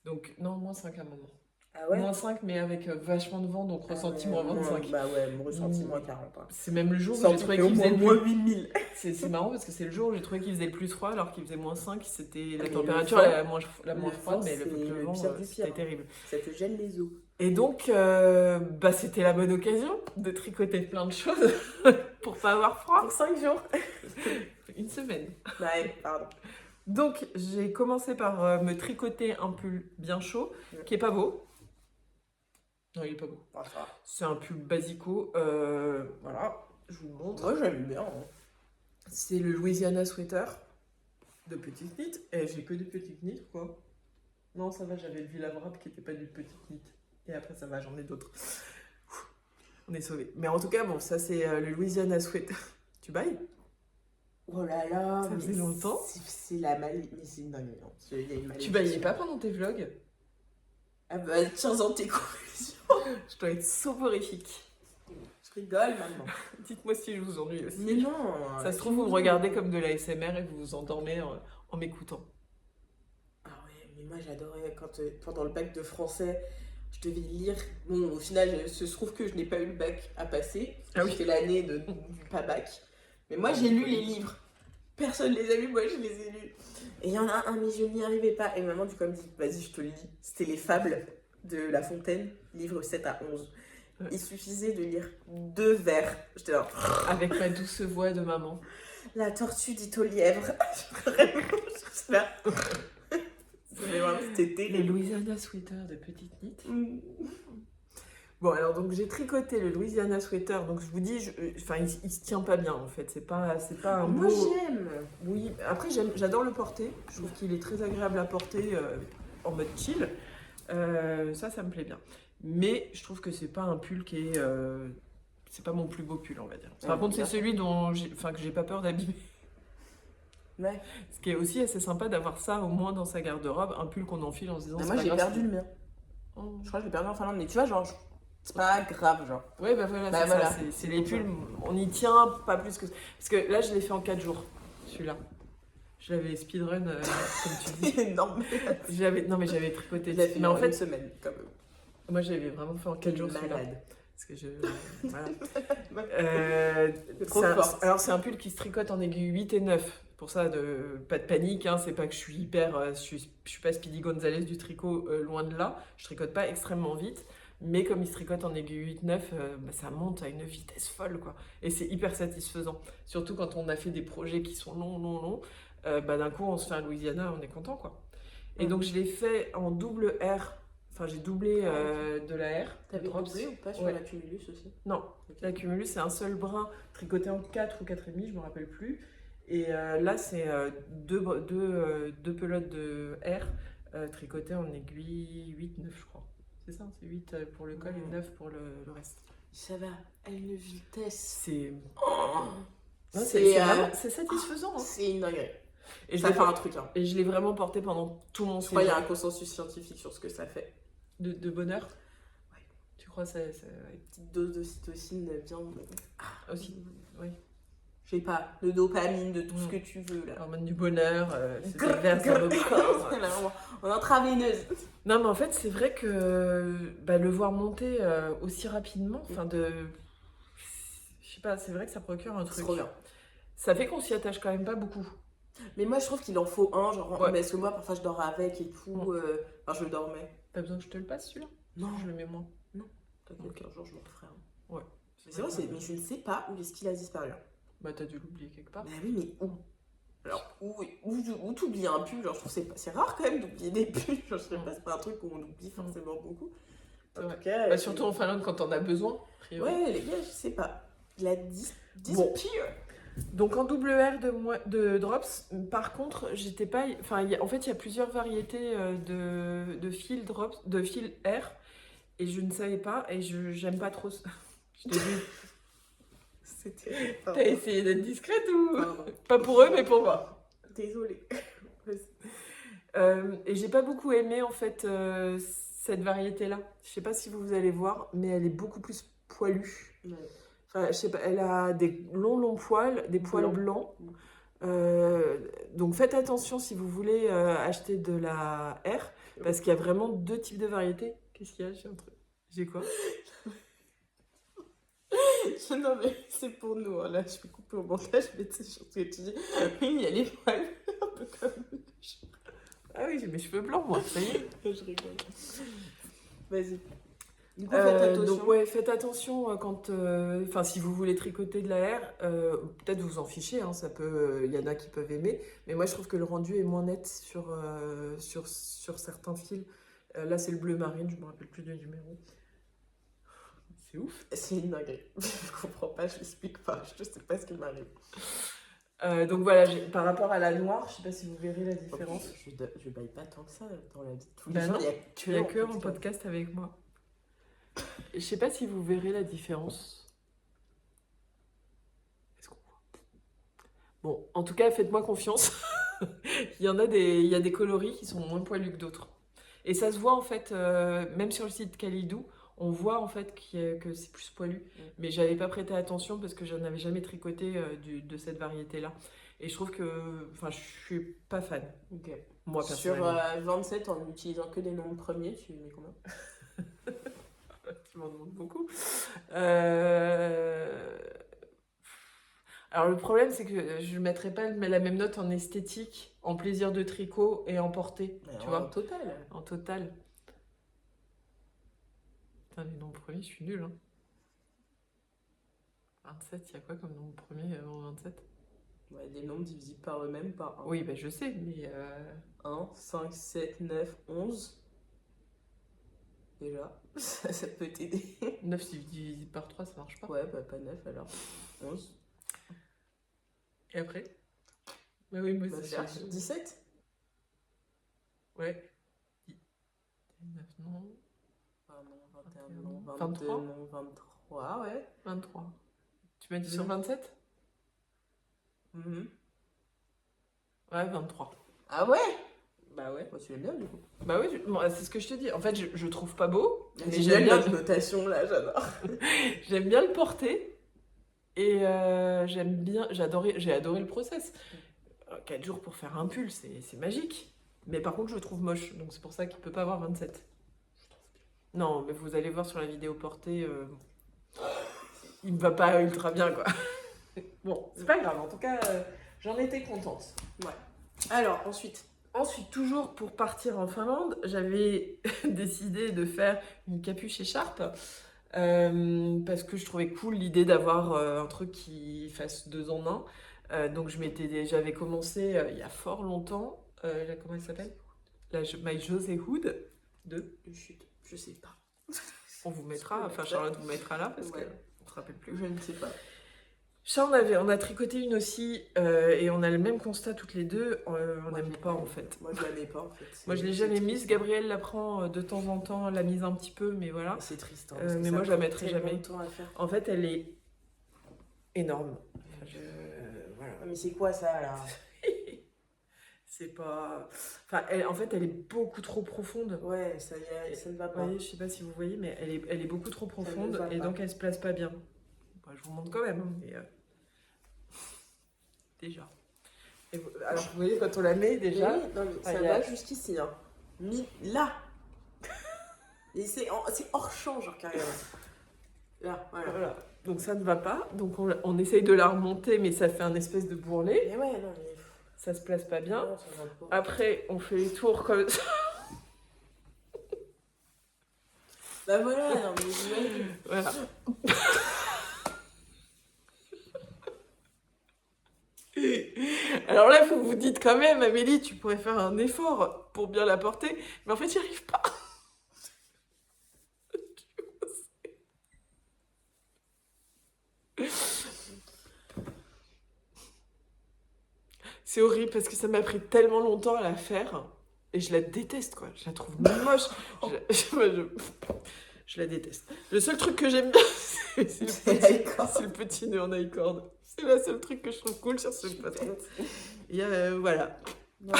Donc, non, moins 5 à un moment. Ah ouais? Moins 5, mais avec vachement de vent, donc ressenti moins 25. Bah ouais, mon ressenti moins 40. Hein. C'est même le jour où Sans j'ai trouvé qu'il qu'il faisait le moins plus... 8000. C'est marrant parce que c'est le jour où j'ai trouvé qu'il faisait le plus froid alors qu'il faisait moins 5. C'était la Mais température le vent- la moins froide, mais c'est le vent, pire du c'était pire. terrible. Ça te gèle les os. Et donc, bah, c'était la bonne occasion de tricoter plein de choses pour pas avoir froid. Pour 5 jours. Une semaine. Ouais, pardon. Donc, j'ai commencé par me tricoter un pull bien chaud, qui est pas beau. Non, il est pas beau. Ah, ça va. C'est un pull basico. Voilà, je vous le montre. Moi, j'aime bien. Hein. C'est le Louisiana Sweater de petite knit. Et j'ai que des petites knits, quoi. Non, ça va, j'avais le Villa Wrap qui était pas du petit knit. Et après, ça va, j'en ai d'autres. On est sauvés. Mais en tout cas, bon, ça, c'est le Louisiana Sweater. Tu bailles? Oh là là. Ça mais faisait longtemps. C'est la maladie. Mais c'est une dinguerie. Hein. Il y a une Tu malédiction. baillais pas pendant tes vlogs? Ah bah, tiens en tes conclusions. Je dois être soporifique. Je rigole maintenant. Dites-moi si je vous ennuie aussi. Mais non. Ça se trouve, vous me regardez comme de la SMR et vous vous endormez en m'écoutant. Ah ouais, mais moi j'adorais quand pendant le bac de français, je devais lire. Bon, au final, il se trouve que je n'ai pas eu le bac à passer. Ah oui. J'ai fait l'année du pas bac. Mais moi j'ai lu les livres. Personne les a lus, moi je les ai lus. Et il y en a un, mais je n'y arrivais pas. Et maman du coup elle me dit, vas-y, je te le lis. C'était les fables de La Fontaine, livre 7 à 11. Ouais. Il suffisait de lire 2 vers. J'étais là. Avec ma douce voix de maman. La tortue dit au lièvre. Vraiment, je là. C'était Le terrible. Louisiana Sweater de petite knit. Mm. Bon, alors donc j'ai tricoté le Louisiana Sweater. Donc je vous dis, enfin il se tient pas bien en fait. C'est pas un Moi beau. j'aime. Oui, après j'adore le porter. Je trouve qu'il est très agréable à porter en mode chill. Ça me plaît bien. Mais je trouve que c'est pas un pull qui est. C'est pas mon plus beau pull, on va dire. Par Ouais, contre, c'est bien. celui que j'ai pas peur d'abîmer. Ouais. Ce qui est aussi assez sympa d'avoir ça au moins dans sa garde-robe, un pull qu'on enfile en se disant. Mais c'est moi pas j'ai grave, perdu c'est- le mien. Oh. Je crois que j'ai perdu en Finlande. Mais tu vois, genre, c'est pas grave, genre. Ouais, bah voilà, Bah c'est voilà. ça. C'est les pulls, on y tient pas plus que. Parce que là, je l'ai fait en 4 jours, celui-là. Je l'avais speedrun, comme tu dis. énorme. Non, mais j'avais tricoté. Je l'ai fait Mais en en une fait, semaine, quand même. moi, j'avais vraiment fait en 4 jours celui-là. Malade. Parce que je. Voilà. C'est trop fort. Alors, c'est un pull qui se tricote en aiguille 8 et 9. Pour ça, pas de panique, hein, c'est pas que je suis hyper. Je suis pas Speedy Gonzalez du tricot, loin de là. Je tricote pas extrêmement vite. Mais comme il se tricote en aiguille 8-9, bah, ça monte à une vitesse folle, quoi. Et c'est hyper satisfaisant. Surtout quand on a fait des projets qui sont longs. Bah, d'un coup, on se fait un Louisiana, on est content, quoi. Et donc, je l'ai fait en double R. Enfin, j'ai doublé de la R. T'avais drops. doublé ou pas sur Ouais. la Cumulus aussi? Non, la Cumulus, c'est un seul brin tricoté en 4 ou 4,5, je me rappelle plus. Et là, c'est deux pelotes de R tricotées en aiguille 8-9, je crois. C'est ça, c'est 8 pour le col et 9 pour le reste. Ça va à une vitesse. C'est Oh, non, c'est satisfaisant. Hein. c'est une dinguerie. Et je Ça l'ai fait un truc, hein. et je l'ai vraiment porté pendant tout mon Je crois qu'il y a séjour. un consensus scientifique sur ce que ça fait. De bonheur. Ouais. Tu crois ça ouais. Petite dose d'ocytocine bien. Aussi, oui. Je sais pas, de dopamine, de tout ce Mm. que tu veux là. L'hormone du bonheur, c'est Grrr, déverse dans grrr. nos corps. En intraveineuse. Non, mais en fait, c'est vrai que bah, le voir monter aussi rapidement, enfin je sais pas, c'est vrai que ça procure un C'est truc. trop bien. Ça fait qu'on s'y attache quand même pas beaucoup. Mais moi je trouve qu'il en faut un, genre, Ouais. parce que moi parfois je dors avec et tout. Mm. Enfin, je le dormais. T'as besoin que je te le passe celui-là? Non, Je le mets moins. t'inquiète, Ok. un jour je m'en ferai un. Ouais. C'est vrai, mais je ne sais pas où est-ce qu'il a disparu. Bah t'as dû l'oublier quelque part. Bah oui, mais où? Alors, où t'oublies un pull? Genre, je trouve que c'est rare quand même d'oublier des pulls. Genre, je sais pas, c'est pas un truc qu'on oublie forcément beaucoup. C'est En vrai. tout cas, Bah, surtout en Finlande quand on a besoin. a priori. ouais, les gars, je sais pas. Il a 10 Bon. pires. Donc en double R de drops, par contre, j'étais pas. Enfin, en fait, il y a plusieurs variétés de fil drops, de fil R, et je ne savais pas, et j'aime pas trop. Je t'ai vu. C'était... T'as essayé d'être discrète ou Pardon. pas pour eux mais pour moi. Désolée. Et j'ai pas beaucoup aimé en fait cette variété-là. Je sais pas si vous allez voir, mais elle est beaucoup plus poilue. Ouais. Enfin, je sais pas, elle a des longs poils, des poils blancs. Donc faites attention si vous voulez acheter de la R, parce qu'il y a vraiment deux types de variétés. Qu'est-ce qu'il y a? J'ai un truc. J'ai quoi? Non mais c'est pour nous, hein. Là je vais couper au montage, mais tu sais, sur ce que tu dis, oui, il y a les poils, un peu comme... Ah oui, j'ai mes cheveux blancs moi, ça y est. Je rigole. Vas-y. Du coup, faites attention. Donc ouais, faites attention quand, enfin si vous voulez tricoter de la R, peut-être vous en fichez, hein, ça peut, il y en a qui peuvent aimer, mais moi je trouve que le rendu est moins net sur certains fils. Là c'est le bleu marine, je me rappelle plus du numéro. C'est ouf. C'est une dinguerie. Je comprends pas, je l'explique pas, je sais pas ce qui m'arrive. Donc voilà, par rapport à la noire, je sais pas si vous verrez la différence. Je baille pas tant que ça dans la vie de tous les Bah jours. non, Il y a que en podcast avec moi. Je sais pas si vous verrez la différence. Est-ce qu'on voit? Bon, en tout cas, faites-moi confiance. Il y a des coloris qui sont moins poilus que d'autres. Et ça se voit en fait, même sur le site Kalidou, on voit en fait que c'est plus poilu. Mais j'avais pas prêté attention parce que je n'avais jamais tricoté de cette variété-là. Et je trouve que, enfin, je suis pas fan. Ok. Moi, Sur personnellement. 27, en utilisant que des nombres premiers, tu mets combien? Tu m'en demandes beaucoup. Alors le problème c'est que je ne mettrais pas la même note en esthétique, en plaisir de tricot et en portée, tu vois, Total. en total. Putain, les nombres premiers, je suis nulle. Hein. 27, il y a quoi comme nombre premier avant 27? Ouais, des nombres divisibles par eux-mêmes par 1. Oui, ben je sais, mais... 1, 5, 7, 9, 11. Déjà, ça peut t'aider. 9 si divisé par 3, ça marche pas. Ouais, bah pas 9 alors. 11. Et après? Bah oui, moi Bah, c'est cherche. 17. Ouais. 19, non. Ah non, 21, non. 22, 23. non. 23, ouais. 23. Tu m'as dit sur 27? Mhm. Ouais, 23. Ah ouais? Bah ouais. Bah, tu l'aimes bien du coup. Bah oui, bon, c'est ce que je te dis. En fait, je trouve pas beau, mais J'ai j'aime bien bien, la notation là, j'adore. j'aime bien le porter. Et j'ai adoré le process. 4 jours pour faire un pull, c'est magique. Mais par contre, je le trouve moche. Donc c'est pour ça qu'il peut pas avoir 27. Non, mais vous allez voir sur la vidéo portée, il me va pas ultra bien, quoi. Bon, c'est pas grave. En tout cas, j'en étais contente. Ouais. Alors, ensuite. Ensuite, toujours pour partir en Finlande, j'avais décidé de faire une capuche écharpe parce que je trouvais cool l'idée d'avoir un truc qui fasse 2 en 1. Donc j'avais commencé il y a fort longtemps. Comment elle s'appelle? My José Hood de... Chut, je sais pas. On vous mettra, enfin Charlotte vous mettra là parce Ouais. qu'on ne se rappelle plus. Je ne sais pas. Ça, on a tricoté une aussi et on a le même constat toutes les deux. On Moi, n'aime je pas l'ai en pas. fait. Moi, je la mets pas en fait. Moi, je l'ai jamais mise. Gabrielle la prend de temps en temps, l'a mise un petit peu, mais voilà. C'est triste. Hein, Mais parce que moi, ça je la prend mettrai tellement jamais. de temps à faire. En fait, elle est énorme. Enfin, voilà. Mais c'est quoi ça là? C'est pas... Enfin, en fait, elle est beaucoup trop profonde. Ouais, ça ne va Vous pas. voyez, je sais pas si vous voyez, mais elle est beaucoup trop profonde va et pas. donc elle se place pas bien. Bon, je vous montre quand même, hein, mais déjà. Alors, vous voyez, quand on la met déjà... Oui, non, mais ça il y a- va jusqu'ici. Hein. Mis là. Et c'est hors champ, genre carrément. Là, voilà. Voilà. Donc ça ne va pas. Donc on essaye de la remonter, mais ça fait un espèce de bourrelet. Mais ouais, non, mais. Ça se place pas bien. Non, ça va pas. Après, on fait les tours comme ça. Bah voilà, non, mais j'imagine. Voilà. Alors là, vous vous dites quand même, Amélie, tu pourrais faire un effort pour bien la porter. Mais en fait, j'y arrive pas. C'est horrible parce que ça m'a pris tellement longtemps à la faire et je la déteste, quoi. Je la trouve moche. Je la déteste. Le seul truc que j'aime bien, c'est l'icord. le petit nœud en icord. C'est le seul truc que je trouve cool sur ce patron. Et voilà. Ouais.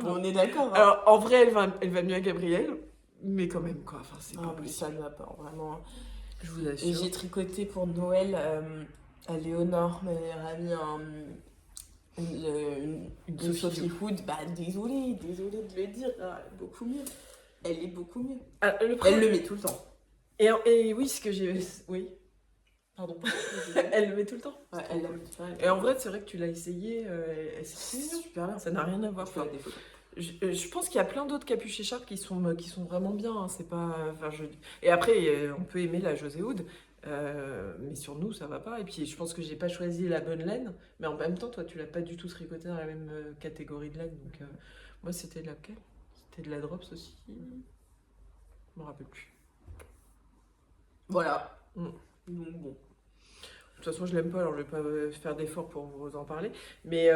On est d'accord. Hein. Alors, en vrai, elle va mieux à Gabrielle, mais quand même, quoi. Enfin, c'est Ah, pas mais possible. ça ne va pas, vraiment. Je vous Et assure. j'ai tricoté pour Noël à Léonore, ma meilleure amie, une Sophie Hood. Bah, désolée de le dire, hein, beaucoup mieux. Elle est beaucoup mieux. Ah, Elle le met tout le temps. Et oui, ce que j'ai... Oui. Pardon. Elle le met tout le temps. Ouais, elle l'aime bien. Et en vrai, c'est vrai que tu l'as essayé, c'est c'est mignon. super bien. Ça n'a rien à voir. Je fais des photos. Je pense qu'il y a plein d'autres capuches écharpes qui sont vraiment bien. Hein, c'est pas, enfin, Et après, on peut aimer la José Hood, mais sur nous, ça va pas. Et puis, je pense que j'ai pas choisi la bonne laine, mais en même temps, toi, tu l'as pas du tout tricoté dans la même catégorie de laine. Donc, moi, c'était de laquelle? C'était de la Drops aussi. Je me rappelle plus. Voilà. Mm. Donc bon. De toute façon, je l'aime pas, alors je vais pas faire d'efforts pour vous en parler. Mais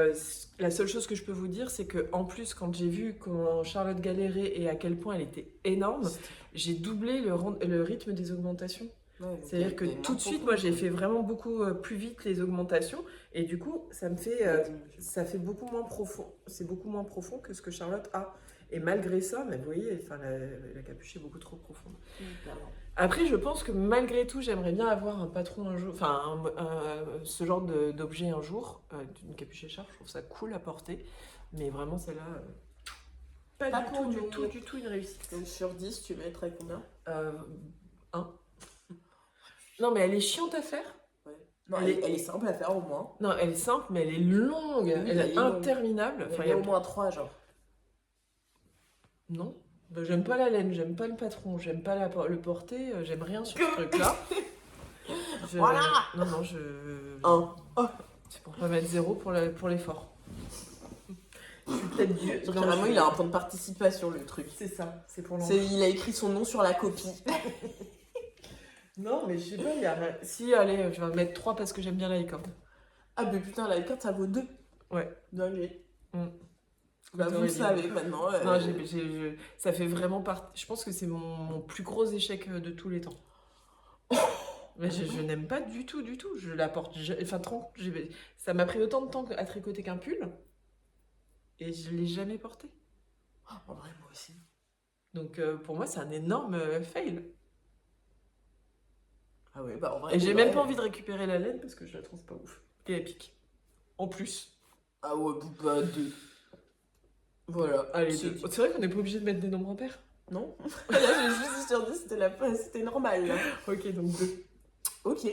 la seule chose que je peux vous dire, c'est que en plus, quand j'ai vu comment Charlotte galérait et à quel point elle était énorme, j'ai doublé le rythme des augmentations. Ouais, C'est-à-dire que tout de suite, moi, j'ai fait vraiment beaucoup plus vite les augmentations, et du coup, ça fait beaucoup moins profond. C'est beaucoup moins profond que ce que Charlotte a. Et malgré ça, mais vous voyez, enfin, la capuche est beaucoup trop profonde. Après, je pense que malgré tout, j'aimerais bien avoir un patron un jour, enfin, ce genre d'objet un jour, d'une capuche écharpe. Je trouve ça cool à porter, mais vraiment, celle-là, pas Pas du pour nous. tout une réussite. Donc sur 10, tu mettrais combien? 1. Non, mais elle est chiante à faire. Ouais. Non, elle est simple à faire au moins. Non, elle est simple, mais elle est longue, Oui, elle est longue. interminable. Il Enfin, y a au moins 3, genre. Non, bah, j'aime pas la laine, j'aime pas le patron, j'aime pas le porter, j'aime rien sur ce truc-là. Voilà. Non, c'est pour pas mettre 0 pour l'effort. Je suis peut-être Dieu. Donc, carrément, il a un point de participation, le truc. C'est ça, c'est pour l'enfant. Il a écrit son nom sur la copie. Non, mais je sais pas, il y a rien. Si, allez, je vais mettre 3 parce que j'aime bien la licorne. Ah, mais putain, la carte, ça vaut 2. Ouais. Dingue. Mm. Bah, vous le savez maintenant. Non, ça fait vraiment partie. Je pense que c'est mon plus gros échec de tous les temps. Mais je n'aime pas du tout. Je la porte. Enfin, ça m'a pris autant de temps à tricoter qu'un pull. Et je l'ai jamais porté. En vrai, moi aussi. Donc pour moi, c'est un énorme fail. Ah ouais, bah en vrai. Et j'ai même pas envie de récupérer la laine parce que je la trouve pas ouf. Et épique. En plus. Ah ouais, bah 2. Voilà. Allez, 2. C'est vrai qu'on n'est pas obligé de mettre des nombres impairs. Non. Là, j'ai juste dit sur 10, c'était normal. Là. Ok, donc 2. Ok.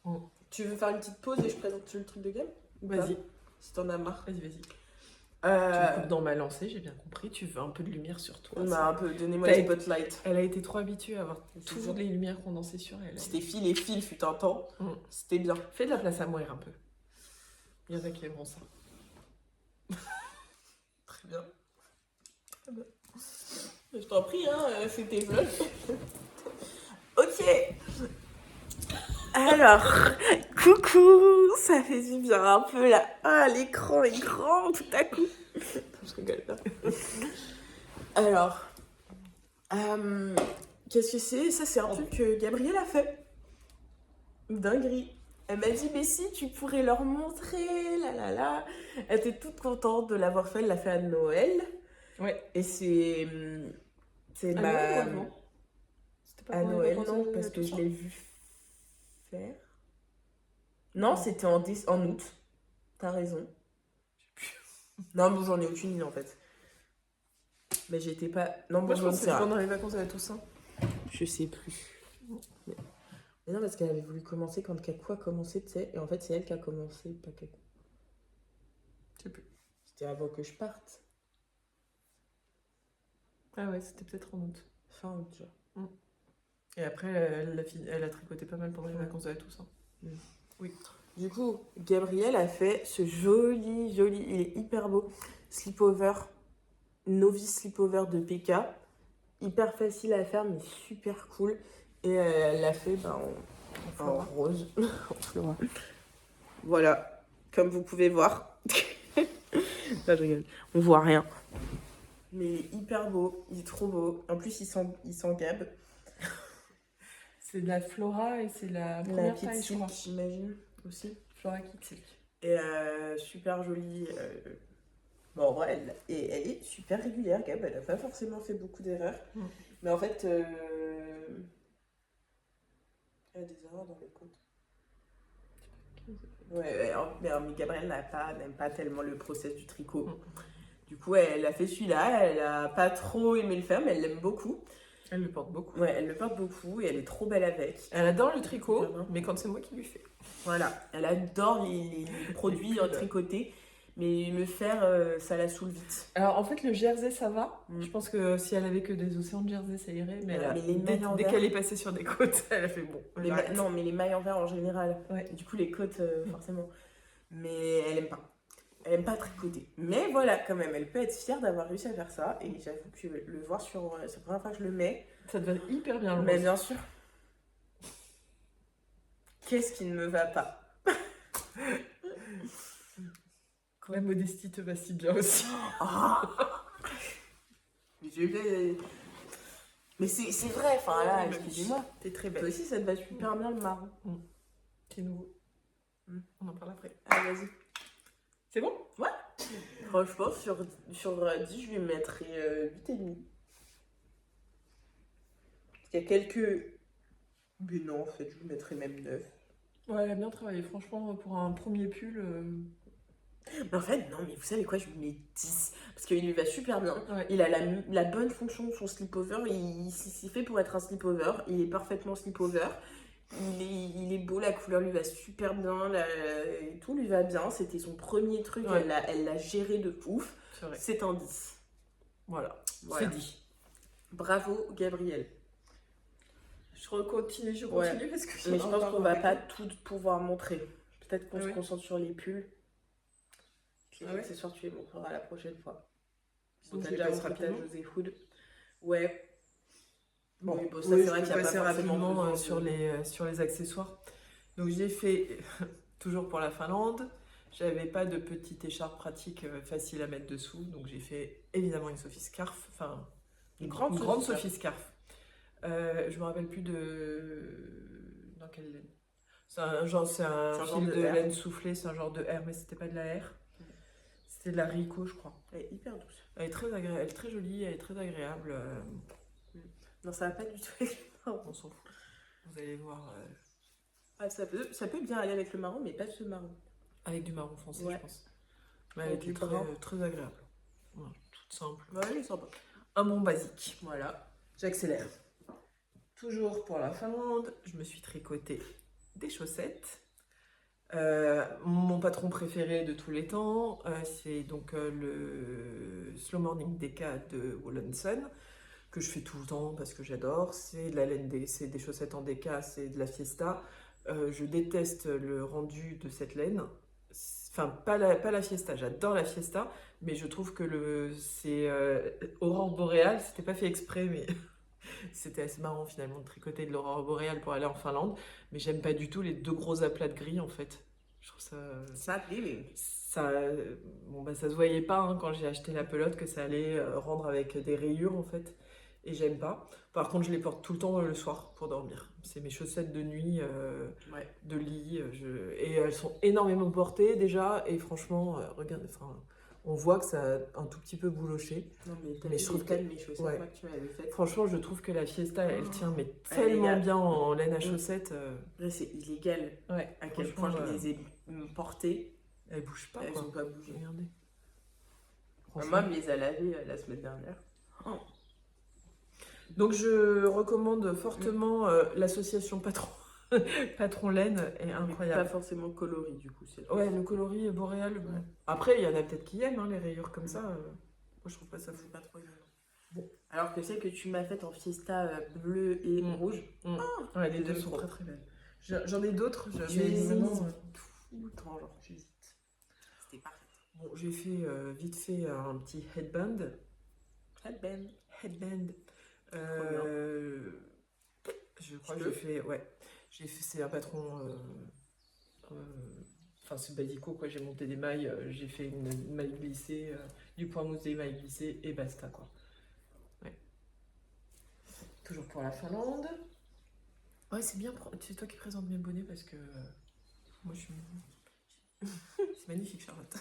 Mm. Tu veux faire une petite pause et je présente le truc de gamme? Vas-y. Si t'en as marre. Vas-y. Tu me coupes dans ma lancée, j'ai bien compris. Tu veux un peu de lumière sur toi. On a un peu, donnez-moi T'as le spotlight. Elle a été trop habituée à avoir C'est toutes sûr. les lumières condensées sur elle. C'était fil et fil fut un temps. C'était bien. Fais de la place à moire un peu. Il y en a qui aimeront ça. Très bien. Très bien. Je t'en prie, hein, c'était vlog. Ok. Alors, coucou, ça fait du bien un peu là. Ah, l'écran est grand tout à coup. Je rigole pas. Alors, qu'est-ce que c'est? Ça, c'est un truc que Gabrielle a fait. Dinguerie. Elle m'a dit, mais si, tu pourrais leur montrer, là. Elle était toute contente de l'avoir fait, elle l'a fait à Noël. Ouais. Et c'est À ma... Noël, non? C'était pas À pour les Noël, vacances non, de parce que tout je ça. l'ai vu faire. Non, c'était en août. T'as raison. Non, bon, j'en ai aucune idée en fait. Mais j'étais pas... Non, Moi, bon, je je pense que sais c'est pas. pendant les vacances à Toussaint. Je sais plus. Mais non, parce qu'elle avait voulu commencer quand Kakou a commencé, tu sais. Et en fait, c'est elle qui a commencé, pas Kakou. Je sais plus. C'était avant que je parte. Ah ouais, c'était peut-être en août. Fin août, genre. Et après, elle a tricoté pas mal pendant les vacances à Toussaint. Oui. Du coup, Gabrielle a fait ce joli, il est hyper beau, slipover, novice slipover de PK. Hyper facile à faire, mais super cool. Et elle l'a fait en rose. En floral. Voilà, comme vous pouvez voir. Là, je rigole. On voit rien. Mais il est hyper beau, il est trop beau. En plus, il sent Gab. C'est de la Flora et c'est la La première petite taille, je silk, crois. j'imagine, aussi. Flora Kid Silk. Et super jolie. Bon, en vrai, elle est super régulière, Gab. Elle n'a pas forcément fait beaucoup d'erreurs. Mm. Mais en fait, elle a des erreurs dans les côtes. Mais Gabrielle n'aime pas tellement le process du tricot. Mm. Du coup, elle a fait celui-là. Elle a pas trop aimé le faire, mais elle l'aime beaucoup. Elle le porte beaucoup. Ouais, elle le porte beaucoup et elle est trop belle avec. Elle adore le tricot, Super bien. mais quand c'est moi qui lui fais. Voilà, elle adore les produits tricotés, mais le faire, ça la saoule vite. Alors en fait, le jersey, ça va. Mm. Je pense que si elle avait que des océans de jersey, ça irait. Mais, Mais les mailles en dès verre. qu'elle est passée sur des côtes, elle a fait bon. j'arrête. Non, mais les mailles en verre en général. Ouais. Du coup, les côtes, forcément. Mais elle aime pas. Elle aime pas tricoter. Mais voilà, quand même, elle peut être fière d'avoir réussi à faire ça. Et j'avoue que le voir sur... c'est la première fois que je le mets. Ça te va hyper bien le Mais rose. bien sûr. Qu'est-ce qui ne me va pas? La modestie te va si bien aussi. Je vais... Mais c'est vrai, enfin là, Mais excusez-moi. T'es très Toi belle. aussi, ça te va super bien le marron. C'est nouveau. Mm. On en parle après. Ah, vas-y. C'est bon? Franchement, sur 10, je lui mettrais 8,5. Parce qu'il y a quelques... Mais non, en fait, je lui mettrais même 9. Ouais, elle a bien travaillé. Franchement, pour un premier pull. Mais en fait, non, mais vous savez quoi, je lui mets 10. Parce qu'il lui va super bien. Ouais. Il a la bonne fonction de son slip-over. Il s'y fait pour être un slip-over. Il est parfaitement slip-over. Il est beau, la couleur lui va super bien. Et tout lui va bien. C'était son premier truc. Ouais. Elle l'a géré de ouf. C'est vrai. C'est un 10. Voilà. Voilà. C'est dit. Bravo, Gabrielle. Je continue Ouais. parce que Mais je pense qu'on va pas tout pouvoir montrer. Peut-être qu'on Ah se oui. concentre sur les pulls. Les Ah ouais. accessoires, tu les montreras la prochaine fois. Donc, On t'a je les déjà passe montré ta rapidement. José Hood. Ouais. Bon, Oui, bon, ça, oui, c'est je vrai peux qu'il y a pas passer forcément rapidement besoin de- sur les accessoires. Donc j'ai fait, toujours pour la Finlande, j'avais pas de petite écharpe pratique facile à mettre dessous, donc j'ai fait évidemment une Sophie Scarf, enfin Une une grande grande Sophie Sophie Scarf. Je me rappelle plus dans quelle laine. C'est un genre genre fil de de R. laine soufflée, c'est un genre de R, mais c'était pas de la R. C'était de la Rico, je crois. Elle est hyper douce. Elle est très agréable, elle est très jolie, elle est très agréable. Non, ça va pas du tout avec le marron. On s'en fout. Vous allez voir Ah, ça peut bien aller avec le marron, mais pas ce marron. avec du marron foncé, Ouais. je pense. Mais elle Avec était du brun. très agréable. Voilà, toute simple. Ouais, elle est sympa. Un bon basique. Voilà. J'accélère. Toujours pour la Finlande, je me suis tricoté des chaussettes. Mon patron préféré de tous les temps, c'est donc le Slow Morning DK de Wollenson, que je fais tout le temps parce que j'adore. C'est de la laine, c'est des chaussettes en DK, c'est de la Fiesta. Je déteste le rendu de cette laine. Enfin, pas la Fiesta, j'adore la Fiesta, mais je trouve que c'est Aurore Boréale, c'était pas fait exprès, mais c'était assez marrant finalement de tricoter de l'Aurore Boréale pour aller en Finlande, mais j'aime pas du tout les deux gros aplats de gris en fait. Je trouve Ça feeling. ça se voyait pas hein, quand j'ai acheté la pelote que ça allait rendre avec des rayures en fait, et j'aime pas. Par contre, je les porte tout le temps le soir pour dormir. C'est mes chaussettes de nuit, Ouais. de lit, et elles sont énormément portées déjà, et franchement, regarde, enfin, on voit que ça a un tout petit peu bouloché. Non, mais Mais je trouve que- mes chaussettes ouais. moi, que tu m'avais faites. Franchement, je trouve que la Fiesta, elle tient mais Elle tellement est bien en laine à chaussettes. Là, c'est illégal Ouais, à quel point franchement, je les ai portées. elles bougent pas, Elles quoi. ont pas bougé. Regardez. Moi, me les a lavées la semaine dernière. Donc je recommande fortement l'association Patron Laine, est Pas incroyable. forcément coloris, du coup. C'est Ouais, le coloris boréal. Bon. Après, il y en a peut-être qui aiment hein, les rayures comme ça. Moi, je trouve pas ça fou. pas trop évident. Bon. Alors que celle que tu m'as faite en fiesta bleu et Mm. rouge, Ouais, les je deux l'aime sont trop. très très belles. J'en ai d'autres, Je mais les ai vraiment, mises tout le temps, genre, j'hésite. C'était parfait. bon, j'ai fait vite fait un petit headband. Headband. Headband. Je crois que Je j'ai fait, ouais. C'est un patron Enfin, c'est basico, quoi. J'ai monté des mailles, j'ai fait une maille glissée, du point mousse, des mailles glissées et basta, quoi. Ouais. Toujours pour la Finlande. Ouais, c'est bien. C'est toi qui présentes mes bonnets parce que moi, je suis. C'est magnifique, Charlotte.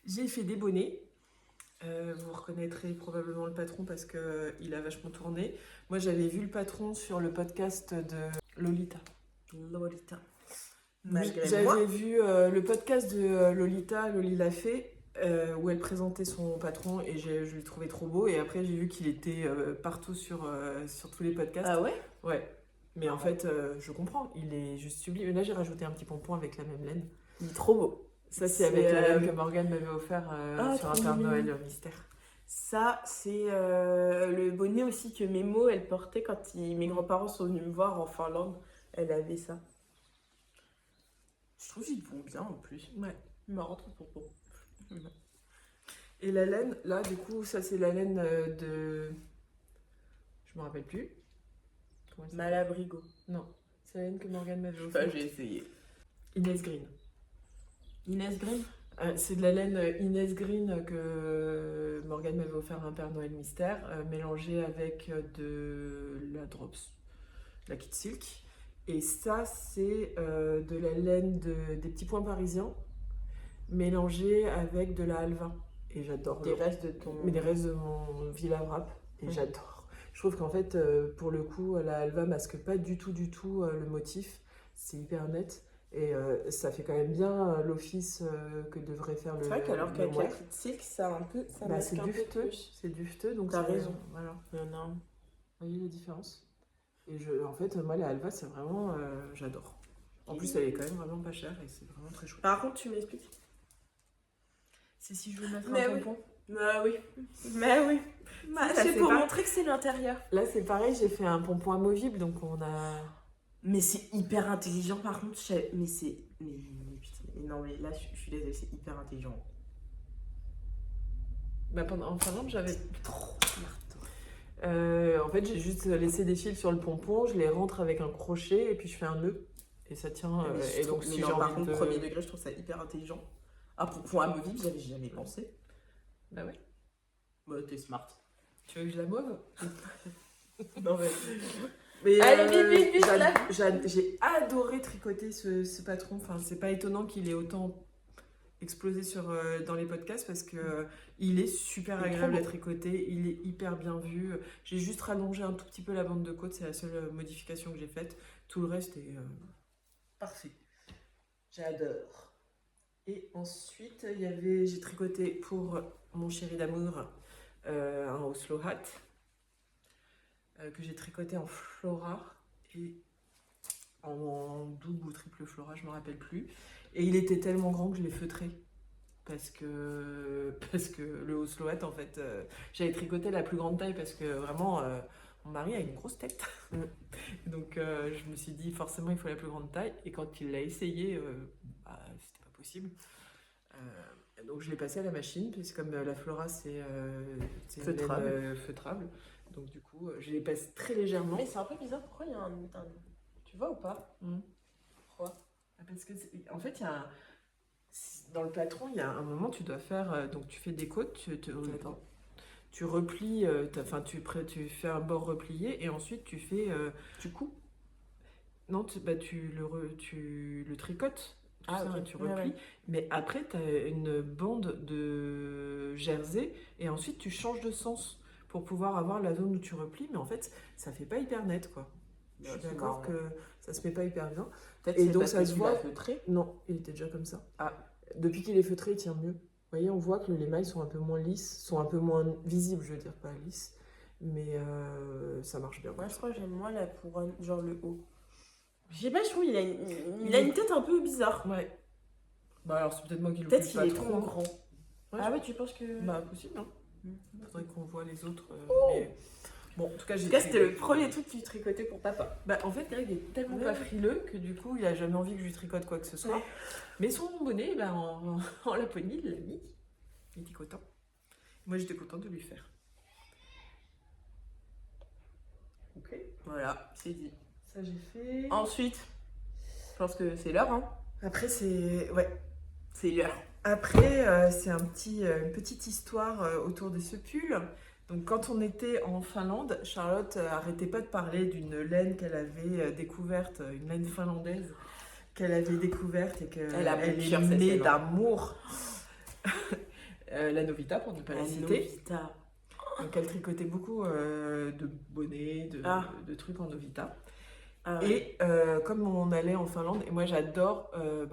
J'ai fait des bonnets. Vous reconnaîtrez probablement le patron parce qu'il a vachement tourné. Moi, j'avais vu le patron sur le podcast de Lolita. Lolita. Oui, Malgré moi. j'avais vu le podcast de Lolita, Loli l'a fait, où elle présentait son patron et je l'ai trouvé trop beau. Et après, j'ai vu qu'il était partout sur tous les podcasts. Ah ouais? Ouais. Mais en fait, je comprends, il est juste sublime. Et là, j'ai rajouté un petit pompon avec la même laine. Il est trop beau. Ça, c'est avec la laine que Morgane m'avait offert sur un trop Père mignon. Noël mystère. Ça, c'est le bonnet aussi que Memo, elle portait quand mes grands-parents sont venus me voir en Finlande. Elle avait ça. Je trouve qu'ils te vont bien en plus. Ouais. Il m'a rentré pour bon. Et la laine, là, du coup, ça, c'est la laine de... Je me rappelle plus. Comment elle s'appelle ? Malabrigo. Non, c'est la laine que Morgane m'avait offert. Enfin, j'ai essayé. Inès Green. Inès Green. C'est de la laine Inès Green que Morgane m'avait offert un Père Noël mystère, mélangée avec de la Drops, la Kit Silk. Et ça, c'est de la laine des petits points parisiens, mélangée avec de la Alvin. Et j'adore. Des restes de ton... Mais des restes de mon Villa Wrap. Et j'adore. Je trouve qu'en fait, pour le coup, la Alva masque pas du tout le motif. C'est hyper net. Et ça fait quand même bien l'office que devrait faire le. C'est vrai qu'alors le qu'avec la wear. Kit Silk, ça a un peu... Ça Bah, masque c'est un peu dufteux. plus. C'est dufteux, donc T'as c'est- raison. Voilà. Il y en a un. Vous voyez la différence? Et en fait, moi, la Alva, c'est vraiment. J'adore. En plus, elle est quand même vraiment pas chère et c'est vraiment très chouette. Par contre, tu m'expliques? C'est si je veux mettre Mais un oui. pompon. Bah oui. Mais oui. Bah, Ça, c'est c'est pour pas- montrer que c'est l'intérieur. Là, c'est pareil, j'ai fait un pompon amovible, donc on a. Mais c'est hyper intelligent par contre. Mais c'est. Putain, mais non, mais là, je suis désolée, c'est hyper intelligent. Bah, en Finlande, j'avais. Trop smart. En fait, j'ai juste laissé des fils sur le pompon, je les rentre avec un crochet et puis je fais un nœud. Et ça tient. Mais Et je donc, trouve- si mais j'ai non, par envie contre, de. premier degré, je trouve ça hyper intelligent. Ah, pour amovible, j'avais jamais pensé. Bah ouais. Bah, t'es smart. Tu veux que je la mauve? Non, mais. Mais Allez, vite, vite, là. j'ai adoré tricoter ce patron. Enfin, c'est pas étonnant qu'il ait autant explosé dans les podcasts parce que il est super Il est agréable trop à beau. tricoter. Il est hyper bien vu. J'ai juste rallongé un tout petit peu la bande de côte. C'est la seule modification que j'ai faite. Tout le reste est parfait. J'adore. Et ensuite, j'ai tricoté pour mon chéri d'amour un Oslo hat que j'ai tricoté en flora et en double ou triple flora, je me rappelle plus. Et il était tellement grand que je l'ai feutré parce que le Oslo hat, en fait, j'avais tricoté la plus grande taille parce que vraiment mon mari a une grosse tête. Donc je me suis dit forcément il faut la plus grande taille et quand il l'a essayé, c'était pas possible. Donc je l'ai passé à la machine, puisque comme la Flora c'est une Feutrable. laine feutrable. Donc du coup je les passe très légèrement. Mais c'est un peu bizarre, pourquoi il y a un. Tu vois ou pas? Pourquoi? Parce que en fait il y a dans le patron il y a un moment tu dois faire donc tu fais des côtes, tu replies, tu fais un bord replié et ensuite tu fais Tu coupes? non tu le tricotes. Tout Ah, ça, ok. tu Ouais, replies, ouais. mais après tu as une bande de jersey et ensuite tu changes de sens pour pouvoir avoir la zone où tu replies, mais en fait ça fait pas hyper net quoi. Je suis c'est d'accord marrant. que ça se met pas hyper bien. Peut-être Et c'est donc, parce ça que se tu voit. l'as feutré. Non, il était déjà comme ça. Ah. Depuis qu'il est feutré, il tient mieux. Vous voyez, on voit que les mailles sont un peu moins lisses, sont un peu moins visibles, je veux dire, pas lisses, mais ça marche bien. Moi, je crois que j'aime moins la couronne, genre le haut. Je sais pas, je trouve qu'il a une tête un peu bizarre. Ouais. Bah alors c'est peut-être moi qui le Peut-être pousse qu'il pas est trop, trop hein. grand. Ouais, Ah ouais, tu penses que. Bah possible, hein. Faudrait qu'on voit les autres. Mais... Bon, en tout cas, En tout cas, c'était le premier truc que tu tricotais pour papa. Bah, en fait, Greg est tellement Ouais. pas frileux que du coup, il a jamais envie que je lui tricote quoi que ce soit. Ouais. Mais son bonnet, bah, en Laponie, il l'a mis. Il était content. Moi, j'étais contente de lui faire. Ok. Voilà, c'est dit. Ça, j'ai fait. Ensuite, je pense que c'est l'heure, hein. Après, c'est... Ouais. C'est l'heure. Après, c'est une petite histoire autour de ce pull. Donc, quand on était en Finlande, Charlotte arrêtait pas de parler d'une laine qu'elle avait découverte, une laine finlandaise qu'elle avait découverte et Elle a qu'elle mon est cœur, cette née laine. d'amour. La Novita, pour ne pas la La citer. Novita. Donc, elle tricotait beaucoup de bonnets, de trucs en Novita. Ah ouais. Et comme on allait en Finlande, et moi j'adore,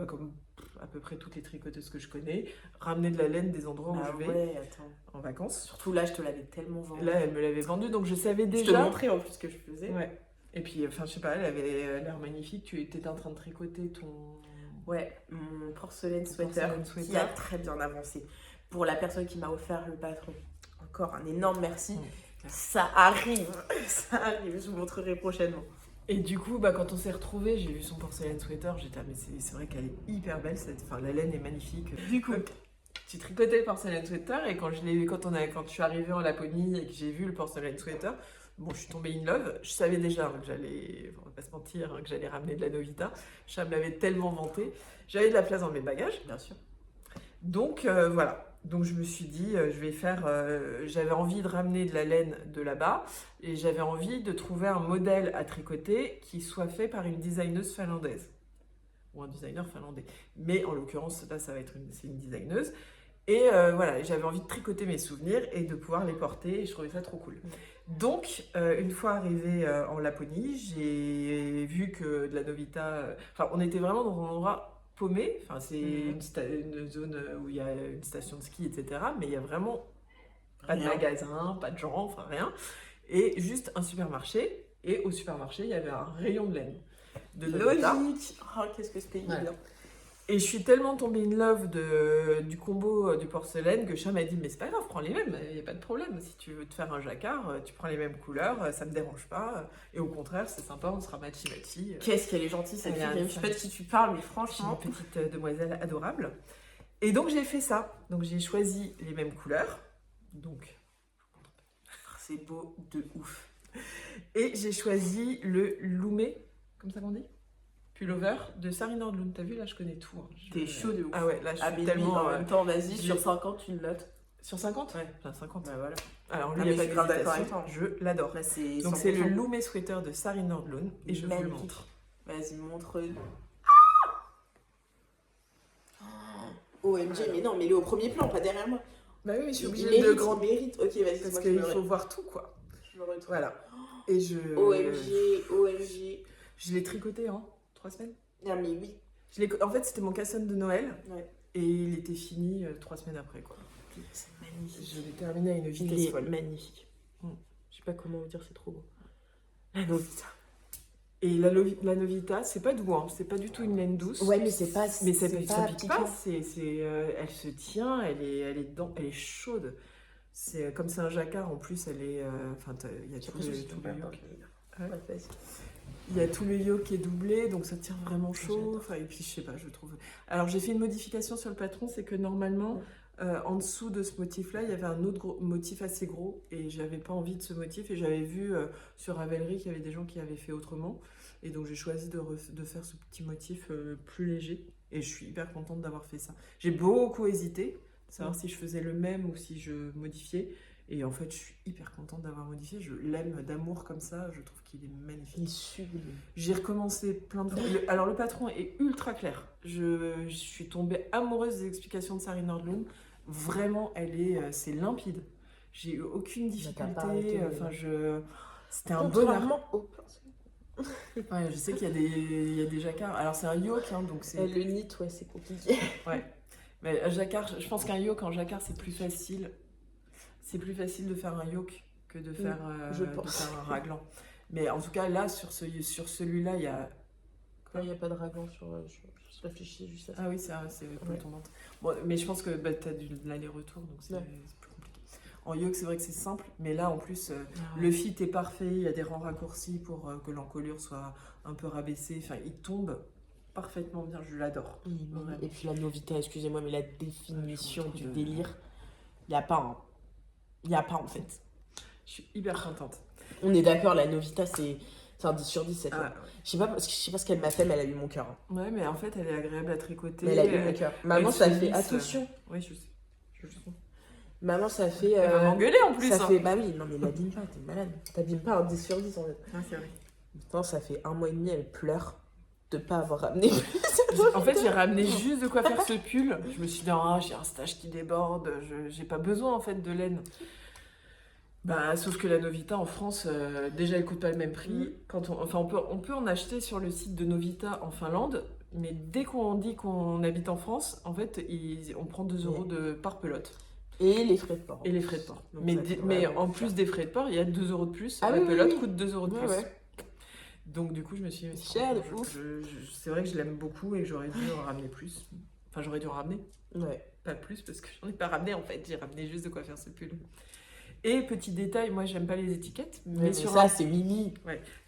comme à peu près toutes les tricoteuses que je connais, ramener de la laine des endroits où Ah je vais ouais, attends. en vacances. Surtout là, je te l'avais tellement vendu. Là, elle me l'avait vendu, donc je savais je te déjà. montrais en plus ce que je faisais. Ouais. Et puis, enfin, je sais pas, elle avait l'air magnifique. Tu étais en train de tricoter ton. Ouais, mon porcelaine sweater, porcelaine sweater. qui a très bien avancé. Pour la personne qui m'a offert le patron, encore un énorme merci. Ça arrive, ça arrive, je vous montrerai prochainement. Et du coup, quand on s'est retrouvés, j'ai vu son porcelaine sweater. J'étais, mais c'est vrai qu'elle est hyper belle. Enfin, la laine est magnifique. Du coup, tu tricotais le porcelaine sweater et quand je suis arrivée en Laponie et que j'ai vu le porcelaine sweater, bon, je suis tombée in love. Je savais déjà que j'allais, on va pas se mentir, que j'allais ramener de la Novita. Cham l'avait tellement vanté. J'avais de la place dans mes bagages. bien sûr. Donc voilà. Donc je me suis dit, j'avais envie de ramener de la laine de là-bas et j'avais envie de trouver un modèle à tricoter qui soit fait par une designeuse finlandaise ou un designer finlandais. Mais en l'occurrence, là, ça va être c'est une designeuse. Et voilà, j'avais envie de tricoter mes souvenirs et de pouvoir les porter et je trouvais ça trop cool. Donc, une fois arrivée en Laponie, j'ai vu que de la Novita... Enfin, on était vraiment dans un endroit paumé. Enfin, c'est une zone où il y a une station de ski, etc. Mais il y a vraiment pas de magasin, pas de gens, enfin rien. Et juste un supermarché. Et au supermarché, il y avait un rayon de laine. De Novita. Logique. Oh, qu'est-ce que ce pays est bien. Et je suis tellement tombée in love du combo du porcelaine que Cham m'a dit mais c'est pas grave, prends les mêmes, il n'y a pas de problème. Si tu veux te faire un jacquard, tu prends les mêmes couleurs, ça me dérange pas. Et au contraire, c'est sympa, on sera matchy-matchy. Qu'est-ce qu'elle est gentille cette fille. Je sais pas de qui tu parles, mais franchement. Une petite demoiselle adorable. Et donc j'ai fait ça. Donc j'ai choisi les mêmes couleurs. Donc c'est beau de ouf. Et j'ai choisi le Loumé, comme ça qu'on dit, pullover de Sari Nordlund. T'as vu, là je connais tout. Hein. T'es chaud de ouf. Ah ouais, là je suis mais tellement... en même temps, vas-y, sur 50, tu le notes. Sur 50 Ouais. Enfin, 50. Bah voilà. Alors lui, Ah, il n'y mais a je suis pas grave d'accord avec d'hésitation, toi. je l'adore. Là, c'est Donc c'est le 100%. Loumé sweater de Sari Nordlund et je vous le Magnifique. montre. Vas-y, montre. OMG, mais non, mais il est au premier plan, pas derrière moi. Bah oui, mais je suis Il obligée mérite, de il grand mérite. Ok, vas-y, parce moi, qu'il faut voir tout quoi. Je me retrouve. Voilà. Et OMG. je l'ai tricoté en 3 semaines. Non, mais oui. En fait, c'était mon casson de Noël Ouais. et il était fini 3 semaines après quoi. C'est magnifique. Je l'ai terminé à une Il vitesse est folle. magnifique. Mm. Je sais pas comment vous dire, c'est trop beau. La Novita. Et la Novita, c'est pas doux, hein. C'est pas du tout une laine douce. Ouais, mais c'est pas. Mais ça c'est pique pas, elle se tient, elle est dedans, elle est chaude. C'est comme c'est un jacquard en plus, elle est, enfin il y a tout le yoke. Ouais. Il y a tout le yoke qui est doublé, donc ça tient vraiment chaud. Enfin, et puis je sais pas, je trouve. Alors j'ai fait une modification sur le patron, c'est que normalement en dessous de ce motif-là, il y avait un autre motif assez gros et j'avais pas envie de ce motif et j'avais vu sur Ravelry qu'il y avait des gens qui avaient fait autrement et donc j'ai choisi de faire ce petit motif plus léger et je suis hyper contente d'avoir fait ça. J'ai beaucoup hésité, de savoir si je faisais le même ou si je modifiais et en fait je suis hyper contente d'avoir modifié. Je l'aime d'amour comme ça, je trouve qu'il est magnifique. Il est sublime. J'ai recommencé plein de fois. Alors le patron est ultra clair. Je suis tombée amoureuse des explications de Sari Nordlund. Vraiment, c'est limpide. J'ai eu aucune difficulté. Enfin, c'était un bonheur. Contrairement au Ouais, je sais qu'il y a des jacquards. Alors c'est un yoke, hein, donc c'est. le nid, ouais, c'est compliqué. Ouais. Mais un jacquard, je pense qu'un yoke en jacquard c'est plus facile. C'est plus facile de faire un yoke que de faire, je pense. de faire un raglan. Mais en tout cas là sur celui-là il y a. Il n'y a pas de raglan sur. Je réfléchis juste à ça. Ah oui, c'est plus tombante. Bon, mais je pense que tu as de l'aller-retour, donc c'est plus compliqué. En yoke, c'est vrai que c'est simple, mais là, en plus, le fit est parfait, il y a des rangs raccourcis pour que l'encolure soit un peu rabaissée. Enfin, il tombe parfaitement bien, je l'adore. Et puis la Novita, excusez-moi, mais la définition du délire, il n'y a pas, hein. Il n'y a pas, en fait. Je suis hyper contente. On est d'accord, la Novita, c'est C'est un 10 sur 10 cette Ah, laine. Je sais pas ce qu'elle m'a fait, mais elle a eu mon cœur. Hein. ouais, mais en fait, elle est agréable à tricoter. Mais elle a eu mon cœur. Maman, elle ça se fait... lisse. Attention. Oui, je sais. Maman, ça fait... Elle va m'engueuler en plus. Ça hein. fait... Bah oui, non mais l'abîme pas, t'es malade. T'abîmes pas un 10 sur 10 en fait. Ah, c'est vrai. Maintenant, ça fait 1 mois et demi, elle pleure de pas avoir ramené. En fait, j'ai ramené juste de quoi faire ce pull. Je me suis dit, ah, j'ai un stage qui déborde, j'ai pas besoin en fait de laine. Bah, sauf que la Novita en France, déjà elle coûte pas le même prix. On peut en acheter sur le site de Novita en Finlande, mais dès qu'on dit qu'on habite en France, en fait, on prend 2 euros par pelote. Et les frais de port. Et les frais de port. Donc Mais, ça fait mais vraiment en cher. plus des frais de port, il y a 2 euros de plus. Ah la oui, pelote oui. coûte 2 euros de Ouais, plus. ouais. Donc du coup, je me suis dit, Cher de je- ouf. c'est vrai que je l'aime beaucoup et que j'aurais dû en ramener plus. Enfin, j'aurais dû en ramener. Ouais. Pas plus parce que j'en ai pas ramené en fait, j'ai ramené juste de quoi faire ce pull. Et petit détail, moi j'aime pas les étiquettes, mais, Mais ça, c'est Mimi.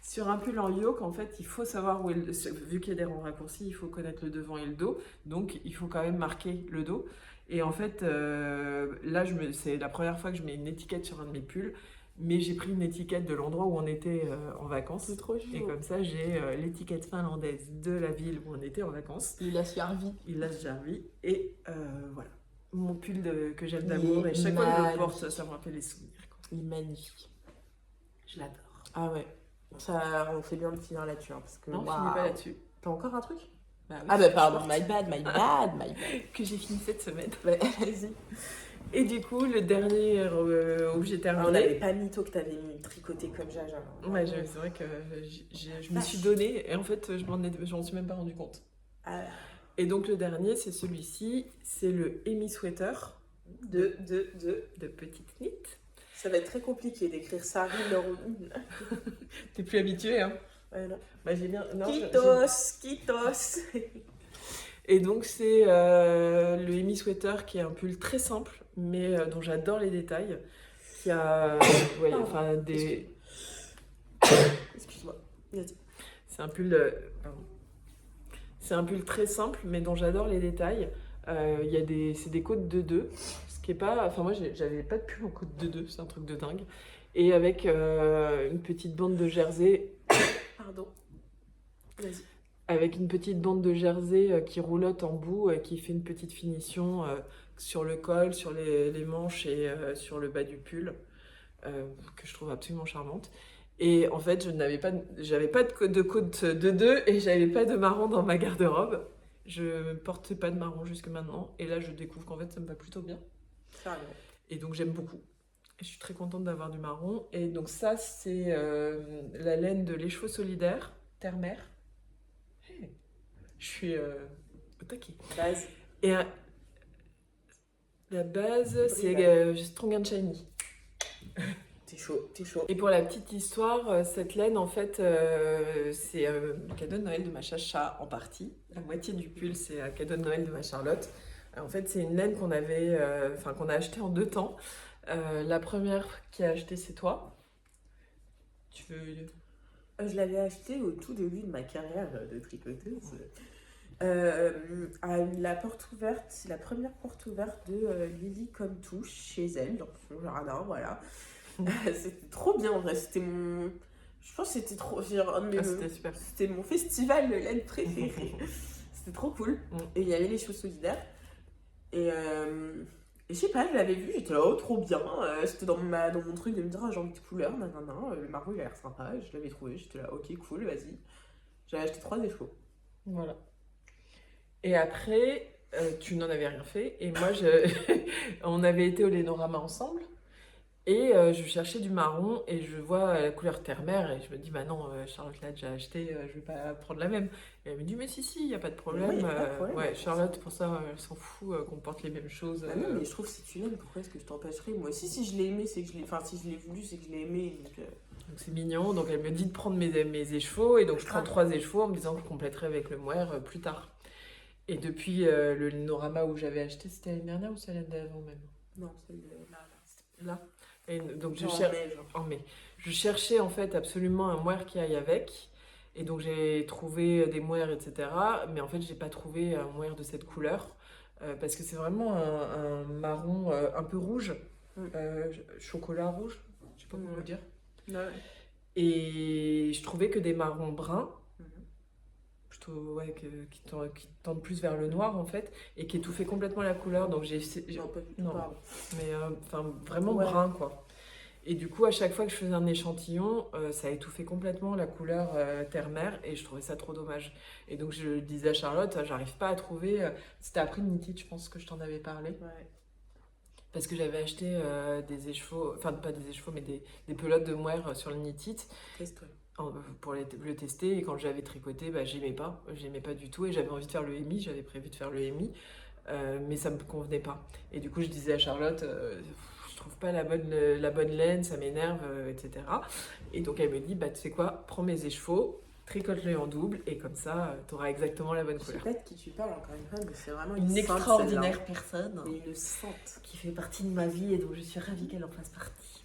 sur un pull en yoke, en fait, il faut savoir où est vu qu'il y a des rangs raccourcis, il faut connaître le devant et le dos, donc il faut quand même marquer le dos. Et en fait, là, c'est la première fois que je mets une étiquette sur un de mes pulls, mais j'ai pris une étiquette de l'endroit où on était en vacances. C'est trop chaud. Et comme ça, j'ai l'étiquette finlandaise de la ville où on était en vacances. Il a servi. Il l'a servi et voilà mon pull que j'aime Il d'amour est et chaque fois que je le magnifique. porte ça me rappelle les souvenirs quoi. Il est magnifique. Je l'adore. Ah ouais. Ça, on fait bien de finir là-dessus. Hein, parce que, Non, je waouh. finis pas là-dessus. T'as encore un truc? Bah oui, Ah bah pardon, short my bad, my bad, my bad. que j'ai fini cette semaine. Ouais, vas-y. Et du coup le dernier objet Ah, terminé. on n'avait pas mytho que t'avais tricoté comme Jaja. Ouais, c'est vrai que je me suis donné et en fait j'en suis même pas rendu compte. Ah, Et donc le dernier c'est celui-ci, c'est le Amy Sweater de Petite Knit. Ça va être très compliqué d'écrire ça. T'es plus habitué hein. Ouais, non. Bah j'ai bien. Non, Kitos. Et donc c'est le Amy Sweater qui est un pull très simple mais dont j'adore les détails. Qui a ouais, enfin des. Excuse-moi. Vas-y. C'est un pull. Pardon. C'est un pull très simple mais dont j'adore les détails. Il y a c'est des côtes de 2, ce qui est pas. Enfin moi j'avais pas de pull en côte de 2, c'est un truc de dingue. Et avec une petite bande de jersey. Pardon. Vas-y. Avec une petite bande de jersey qui roulotte en bout, qui fait une petite finition sur le col, sur les manches et sur le bas du pull, que je trouve absolument charmante. Et en fait, j'avais pas de côte de 2 et j'avais pas de marron dans ma garde-robe. Je portais pas de marron jusque maintenant. Et là, je découvre qu'en fait, ça me va plutôt bien. Carrément. Et donc, j'aime beaucoup. Et je suis très contente d'avoir du marron. Et donc ça, c'est la laine de Les Chevaux Solidaires, Terre-Mer. Hey, je suis au taquet. Base. Et la base, c'est Strong and Shiny. T'es chaud, t'es chaud. Et pour la petite histoire, cette laine, en fait, c'est le cadeau de Noël de ma chacha en partie. La moitié du pull, c'est un cadeau de Noël de ma Charlotte. En fait, c'est une laine qu'on qu'on a achetée en 2 temps. La première qui a acheté, c'est toi. Tu veux... Je l'avais acheté au tout début de ma carrière de tricoteuse. À la porte ouverte, c'est la première porte ouverte de Lily comme touche chez elle, dans son jardin, voilà. C'était trop bien en vrai, c'était mon. Je pense que c'était trop. c'était super. C'était mon festival de laine préféré. C'était trop cool. Et il y avait les Chevaux Solidaires. Et je sais pas, je l'avais vu, j'étais là, oh trop bien. C'était dans mon truc de me dire, ah, j'ai envie de couleur, nanana, le marron il a l'air sympa. Je l'avais trouvé, j'étais là, ok, cool, vas-y. J'avais acheté 3 échos. Voilà. Et après, tu n'en avais rien fait. Et moi, on avait été au Lénorama ensemble. Et je cherchais du marron et je vois la couleur terre-mer. Et je me dis, bah non, Charlotte l'a déjà acheté, je vais pas prendre la même. Et elle me dit, mais si, il n'y a pas de problème. Oui, y a pas de problème. Ouais, Charlotte, pour ça, elle s'en fout qu'on porte les mêmes choses. Ah non, mais je trouve que si tu l'aimes, pourquoi est-ce que je t'empêcherais? Moi aussi, si je l'ai aimé, c'est que je l'ai. Enfin, si je l'ai voulu, c'est que je l'ai aimé. Donc c'est mignon. Donc elle me dit de prendre mes écheveaux. Et donc je prends 3 écheveaux en me disant que je compléterai avec le mohair plus tard. Et depuis le Lénorama où j'avais acheté, c'était l'année dernière ou c'est l'année d'avant même? Non, c'est Là. Et donc en mai. Je cherchais en fait absolument un mohair qui aille avec. Et donc j'ai trouvé des mohairs, etc. Mais en fait, j'ai pas trouvé un mohair de cette couleur. Parce que c'est vraiment un marron un peu rouge. Chocolat rouge, je sais pas comment le dire. Ouais. Et je trouvais que des marrons bruns, plutôt qui tendent plus vers le noir en fait, et qui étouffaient complètement la couleur. Donc Non, pas du tout, non. pardon. mais vraiment Ouais. brun quoi. Et du coup, à chaque fois que je faisais un échantillon, ça étouffait complètement la couleur terre-mer et je trouvais ça trop dommage. Et donc, je disais à Charlotte, j'arrive pas à trouver. C'était après Knitted, je pense que je t'en avais parlé. Ouais. Parce que j'avais acheté des écheveaux, enfin, pas des écheveaux, mais des pelotes de mohair sur le Knitted Teste-toi. pour le tester. Et quand j'avais tricoté, bah, j'aimais pas du tout. Et j'avais envie de faire le hemi, j'avais prévu de faire le hemi, mais ça me convenait pas. Et du coup, je disais à Charlotte, je trouve pas la bonne laine, ça m'énerve, etc. Et donc elle me dit, bah tu sais quoi, prends mes écheveaux, tricote-les en double, et comme ça, t'auras exactement la bonne Je sais couleur. pas de qui tu parles encore une fois, mais c'est vraiment Une sainte, extraordinaire celle-là. personne Et une sainte. qui fait partie de ma vie, et donc je suis ravie qu'elle en fasse partie.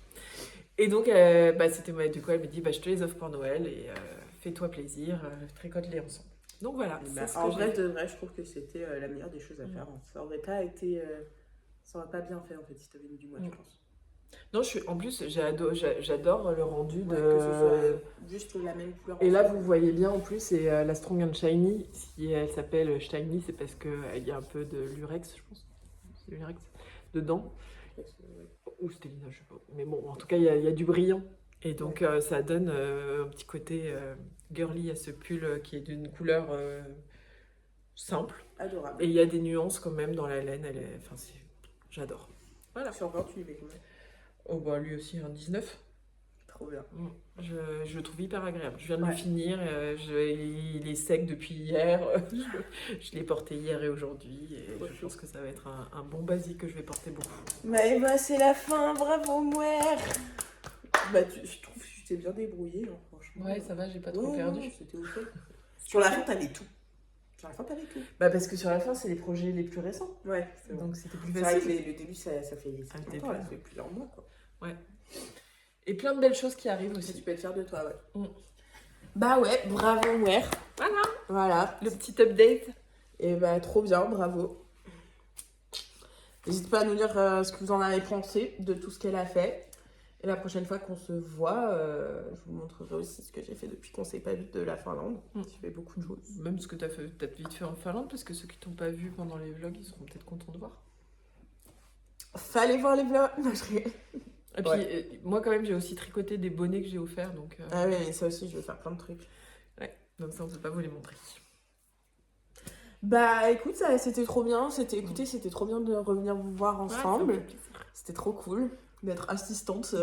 Et donc, du coup, elle me dit, bah je te les offre pour Noël, et fais-toi plaisir, tricote-les ensemble. Donc voilà, Bah, c'est ce en que vrai, j'ai fait. de vrai, je trouve que c'était la meilleure des choses à faire. Ça aurait pas été. Ça aurait pas bien fait en fait si t'avais mis du mois, je pense. Non, en plus, j'adore le rendu Ouais, de... que ce soit juste la même couleur. Et là, vous voyez bien, en plus, c'est la Strong and Shiny. Si elle s'appelle Shiny, c'est parce qu'il y a un peu de lurex, je pense. C'est lurex dedans. Ou Stélina, je sais pas. Mais bon, en tout cas, il y a du brillant. Et donc, ça donne un petit côté girly à ce pull qui est d'une couleur simple. Adorable. Et il y a des nuances quand même dans la laine. J'adore. Voilà. Sur encore, tu lui mets combien? Oh, bah, lui aussi, un 19. Trop bien. Je le trouve hyper agréable. Je viens de Ouais. le finir. Il est sec depuis hier. Je l'ai porté hier et aujourd'hui. Et Trop je chou. pense que ça va être un bon basique que je vais porter beaucoup. Mais bah, c'est la fin, bravo, Mouer. Bah, je trouve que tu t'es bien débrouillée, hein, franchement. Ça va, j'ai pas trop Ouais, perdu. non, c'était ok. Sur la fin, t'avais tout. Sur la fin, t'avais tout. Bah, parce que sur la fin, c'est les projets les plus récents. Ouais, c'est bon. Donc c'était plus C'est vrai que facile. le début, ça fait Ah, le longtemps, là, début. ça fait plusieurs mois, quoi. Et plein de belles choses qui arrivent Si tu aussi. peux être fière de toi, ouais. Mm. Bah ouais, bravo, Mouer. Voilà, Voilà. le petit update. Et bah, trop bien, bravo. N'hésitez pas à nous dire ce que vous en avez pensé de tout ce qu'elle a fait. Et la prochaine fois qu'on se voit, je vous montrerai aussi ce que j'ai fait depuis qu'on s'est pas vu de la Finlande. Mm. J'ai fait beaucoup de choses. Même ce que t'as peut-être vite fait en Finlande, parce que ceux qui t'ont pas vu pendant les vlogs, ils seront peut-être contents de voir. Fallait voir les vlogs. Non, je rigole. Et puis, moi, quand même, j'ai aussi tricoté des bonnets que j'ai offerts, donc, Ah oui, mais ça aussi, je vais faire plein de trucs. donc ça, on peut pas vous les montrer. Bah écoute, ça, c'était trop bien. C'était trop bien de revenir vous voir ensemble. Ouais, C'était trop cool d'être assistante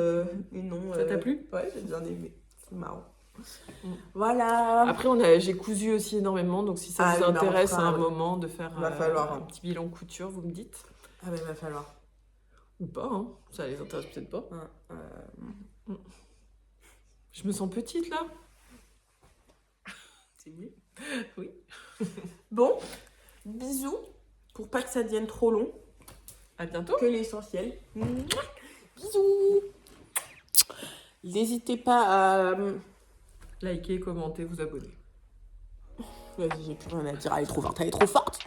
et non. ça t'a plu? Ouais, j'ai bien aimé. C'est marrant. Mm. Voilà. Après, j'ai cousu aussi énormément, donc si ça Ah vous oui, mais on intéresse fera, à un ouais. moment de faire Va falloir, un hein. petit bilan couture, vous me dites. Ah bah il va falloir. Ou pas, hein. Ça les intéresse peut-être pas. Ouais, Je me sens petite là. c'est mieux. Oui. Bon, bisous. Pour pas que ça devienne trop long. À bientôt. Que l'essentiel. Bisous. N'hésitez pas à... Likez, commentez, vous abonner. Vas-y, j'ai plus rien à dire. Elle est trop forte, elle est trop forte.